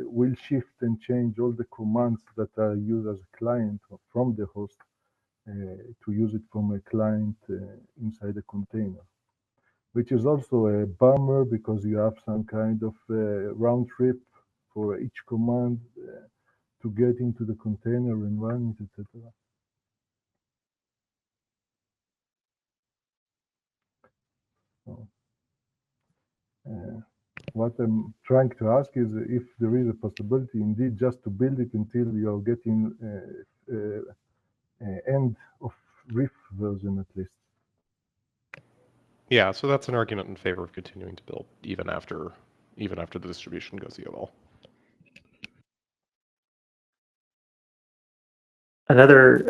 will shift and change all the commands that I use as a client from the host to use it from a client inside a container, which is also a bummer because you have some kind of round trip for each command to get into the container and run it, etc. So, what I'm trying to ask is if there is a possibility indeed just to build it until you're getting end of RIF version at least. Yeah, so that's an argument in favor of continuing to build even after the distribution goes EOL. Another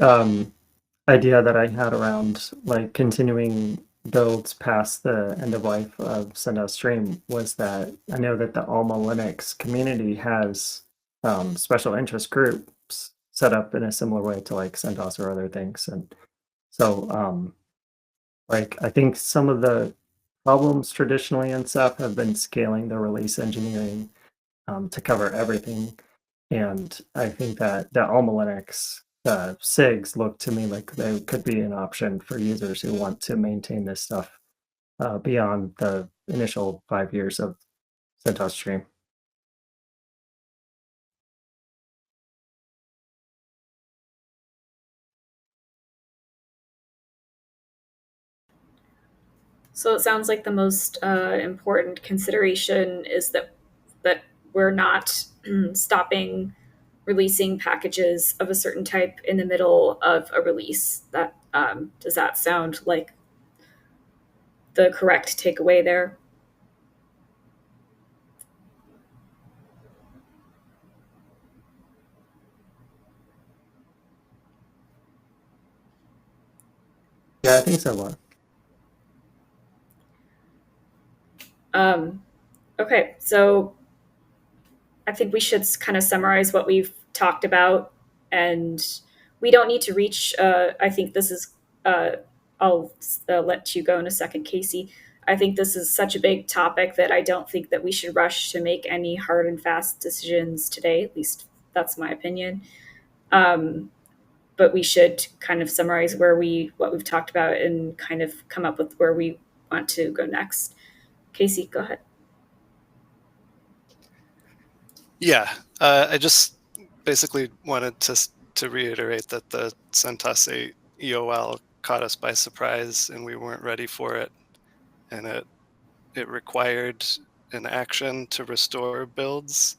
idea that I had around like continuing builds past the end of life of CentOS Stream was that I know that the Alma Linux community has special interest groups set up in a similar way to like CentOS or other things. And so like I think some of the problems traditionally in Ceph have been scaling the release engineering to cover everything. And I think that the Alma Linux SIGs look to me like they could be an option for users who want to maintain this stuff beyond the initial 5 years of CentOS Stream. So it sounds like the most important consideration is that we're not stopping releasing packages of a certain type in the middle of a release. That does that sound like the correct takeaway there? Yeah, I think so, Laura. Okay, so I think we should kind of summarize what we've talked about, and we don't need to reach. I think this is. I'll let you go in a second, Casey. I think this is such a big topic that I don't think that we should rush to make any hard and fast decisions today. At least that's my opinion. But we should kind of summarize what we've talked about and kind of come up with where we want to go next. Casey, go ahead. Yeah, I just basically wanted to reiterate that the CentOS 8 EOL caught us by surprise and we weren't ready for it. And it required an action to restore builds.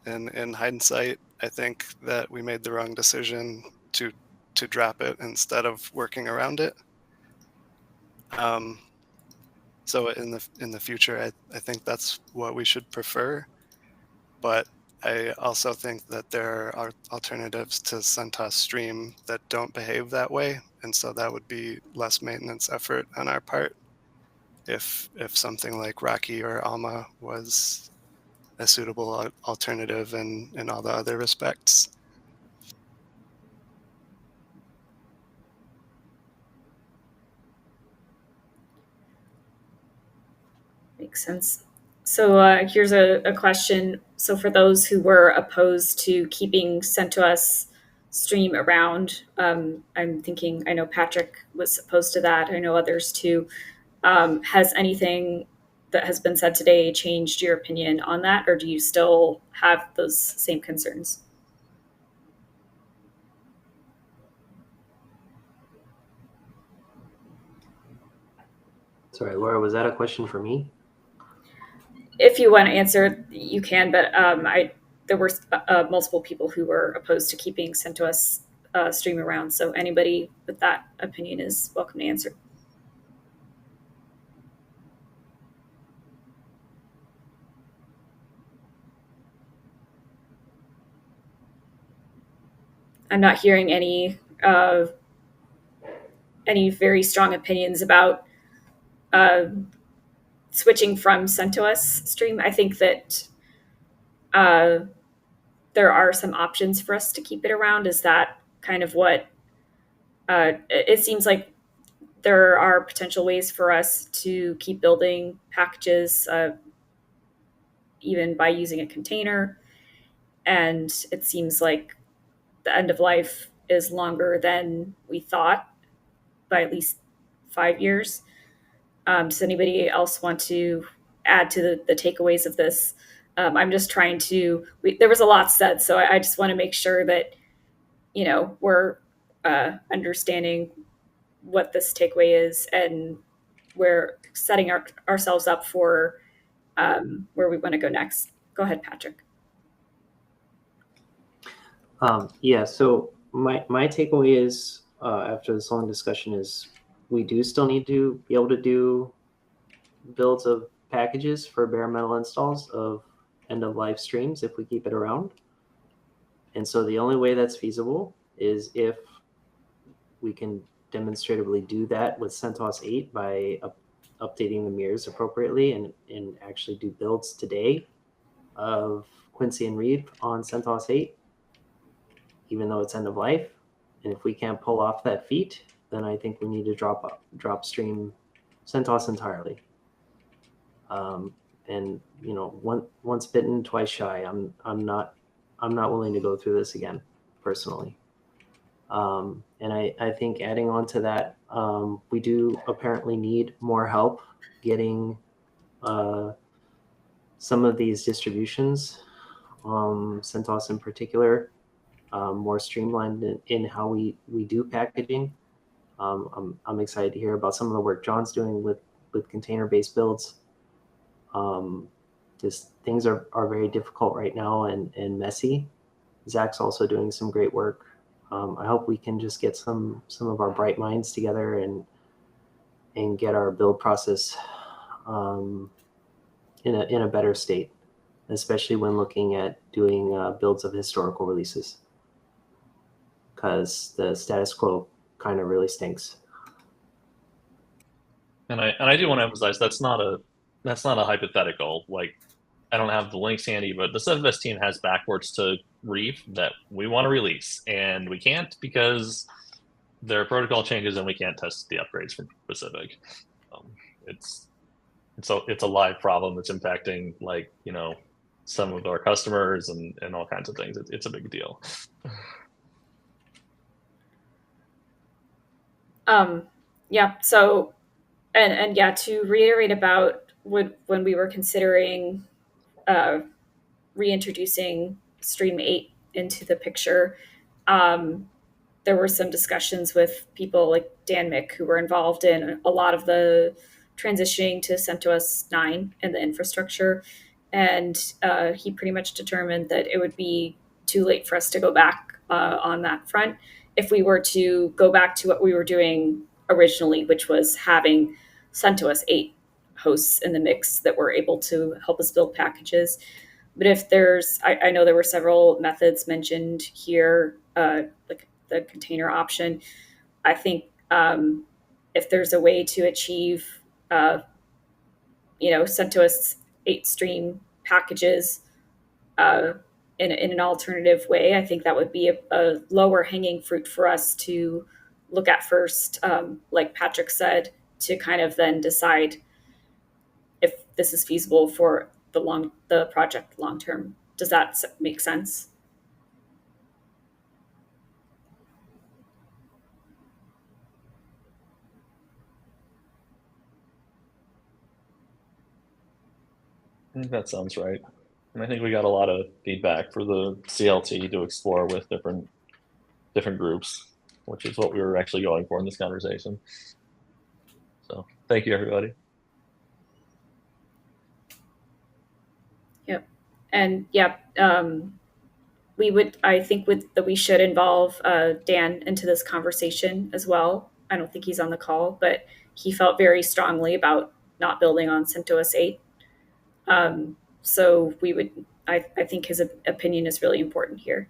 And in hindsight, I think that we made the wrong decision to drop it instead of working around it. So in the future, I think that's what we should prefer. But I also think that there are alternatives to CentOS Stream that don't behave that way, and so that would be less maintenance effort on our part if something like Rocky or Alma was a suitable alternative in all the other respects. Makes sense. So here's a question. So for those who were opposed to keeping CentOS Stream around, I'm thinking, I know Patrick was opposed to that. I know others too. Has anything that has been said today changed your opinion on that, or do you still have those same concerns? Sorry, Laura, was that a question for me? If you want to answer, you can, but there were multiple people who were opposed to keeping CentOS Stream around, so anybody with that opinion is welcome to answer. I'm not hearing any very strong opinions about switching from CentOS Stream. I think that there are some options for us to keep it around. Is that kind of what it seems like? There are potential ways for us to keep building packages, even by using a container. And it seems like the end of life is longer than we thought, by at least 5 years. Does anybody else want to add to the takeaways of this? I'm just trying to. There was a lot said, so I just want to make sure that we're understanding what this takeaway is, and we're setting ourselves up for where we want to go next. Go ahead, Patrick. Yeah, so my takeaway is, after this long discussion, is we do still need to be able to do builds of packages for bare metal installs of end-of-life streams if we keep it around. And so the only way that's feasible is if we can demonstratively do that with CentOS 8 by updating the mirrors appropriately and actually do builds today of Quincy and Reeve on CentOS 8, even though it's end of life. And if we can't pull off that feat, then I think we need to drop stream CentOS entirely. And once bitten, twice shy. I'm not willing to go through this again, personally. And I think adding on to that, we do apparently need more help getting some of these distributions, CentOS in particular, more streamlined in how we do packaging. I'm excited to hear about some of the work John's doing with container-based builds. Just things are very difficult right now and messy. Zach's also doing some great work. I hope we can just get some of our bright minds together and get our build process in a better state, especially when looking at doing builds of historical releases, because the status quo kind of really stinks. And I do want to emphasize that's not a hypothetical. Like, I don't have the links handy, but the CFS team has backwards to Reeve that we want to release, and we can't because there are protocol changes and we can't test the upgrades from Pacific. It's a live problem that's impacting some of our customers and all kinds of things. It's a big deal. Yeah. So, and yeah, to reiterate about when we were considering reintroducing Stream 8 into the picture, there were some discussions with people like Dan Mick who were involved in a lot of the transitioning to CentOS 9 and the infrastructure. And he pretty much determined that it would be too late for us to go back on that front if we were to go back to what we were doing originally, which was having CentOS 8 hosts in the mix that were able to help us build packages. But if I know there were several methods mentioned here, like the container option. I think if there's a way to achieve, CentOS 8 stream packages in an alternative way. I think that would be a lower hanging fruit for us to look at first, like Patrick said, to kind of then decide if this is feasible for the project long term. Does that make sense? I think that sounds right. And I think we got a lot of feedback for the CLT to explore with different groups, which is what we were actually going for in this conversation. So thank you, everybody. Yep. And yeah, I think that we should involve Dan into this conversation as well. I don't think he's on the call, but he felt very strongly about not building on CentOS 8. So I think his opinion is really important here.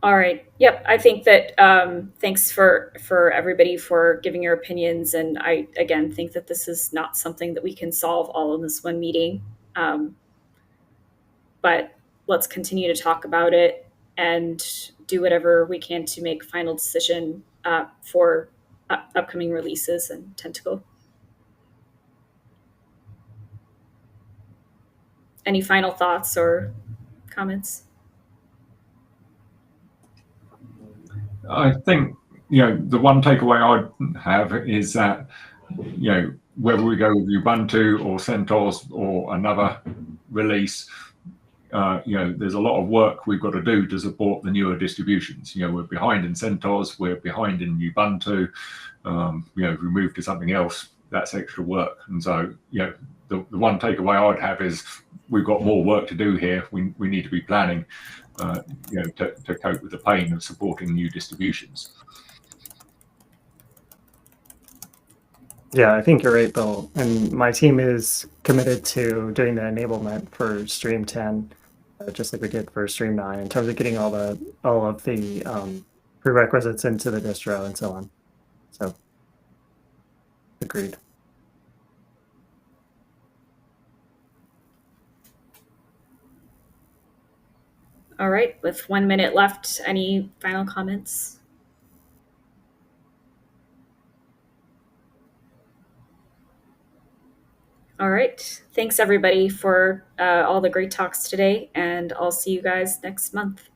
All right. Yep. I think that thanks for everybody for giving your opinions. And I, again, think that this is not something that we can solve all in this one meeting. But let's continue to talk about it and do whatever we can to make final decision for upcoming releases and Tentacle. Any final thoughts or comments? I think, the one takeaway I'd have is that, whether we go with Ubuntu or CentOS or another release, there's a lot of work we've got to do to support the newer distributions. We're behind in CentOS, we're behind in Ubuntu. If we move to something else, that's extra work. And so, the one takeaway I'd have is we've got more work to do here. We need to be planning, to cope with the pain of supporting new distributions. Yeah, I think you're right, Bill. And my team is committed to doing the enablement for Stream 10, just like we did for Stream 9, in terms of getting all of the prerequisites into the distro and so on. So, agreed. All right, with 1 minute left, any final comments? All right, thanks everybody for all the great talks today, and I'll see you guys next month.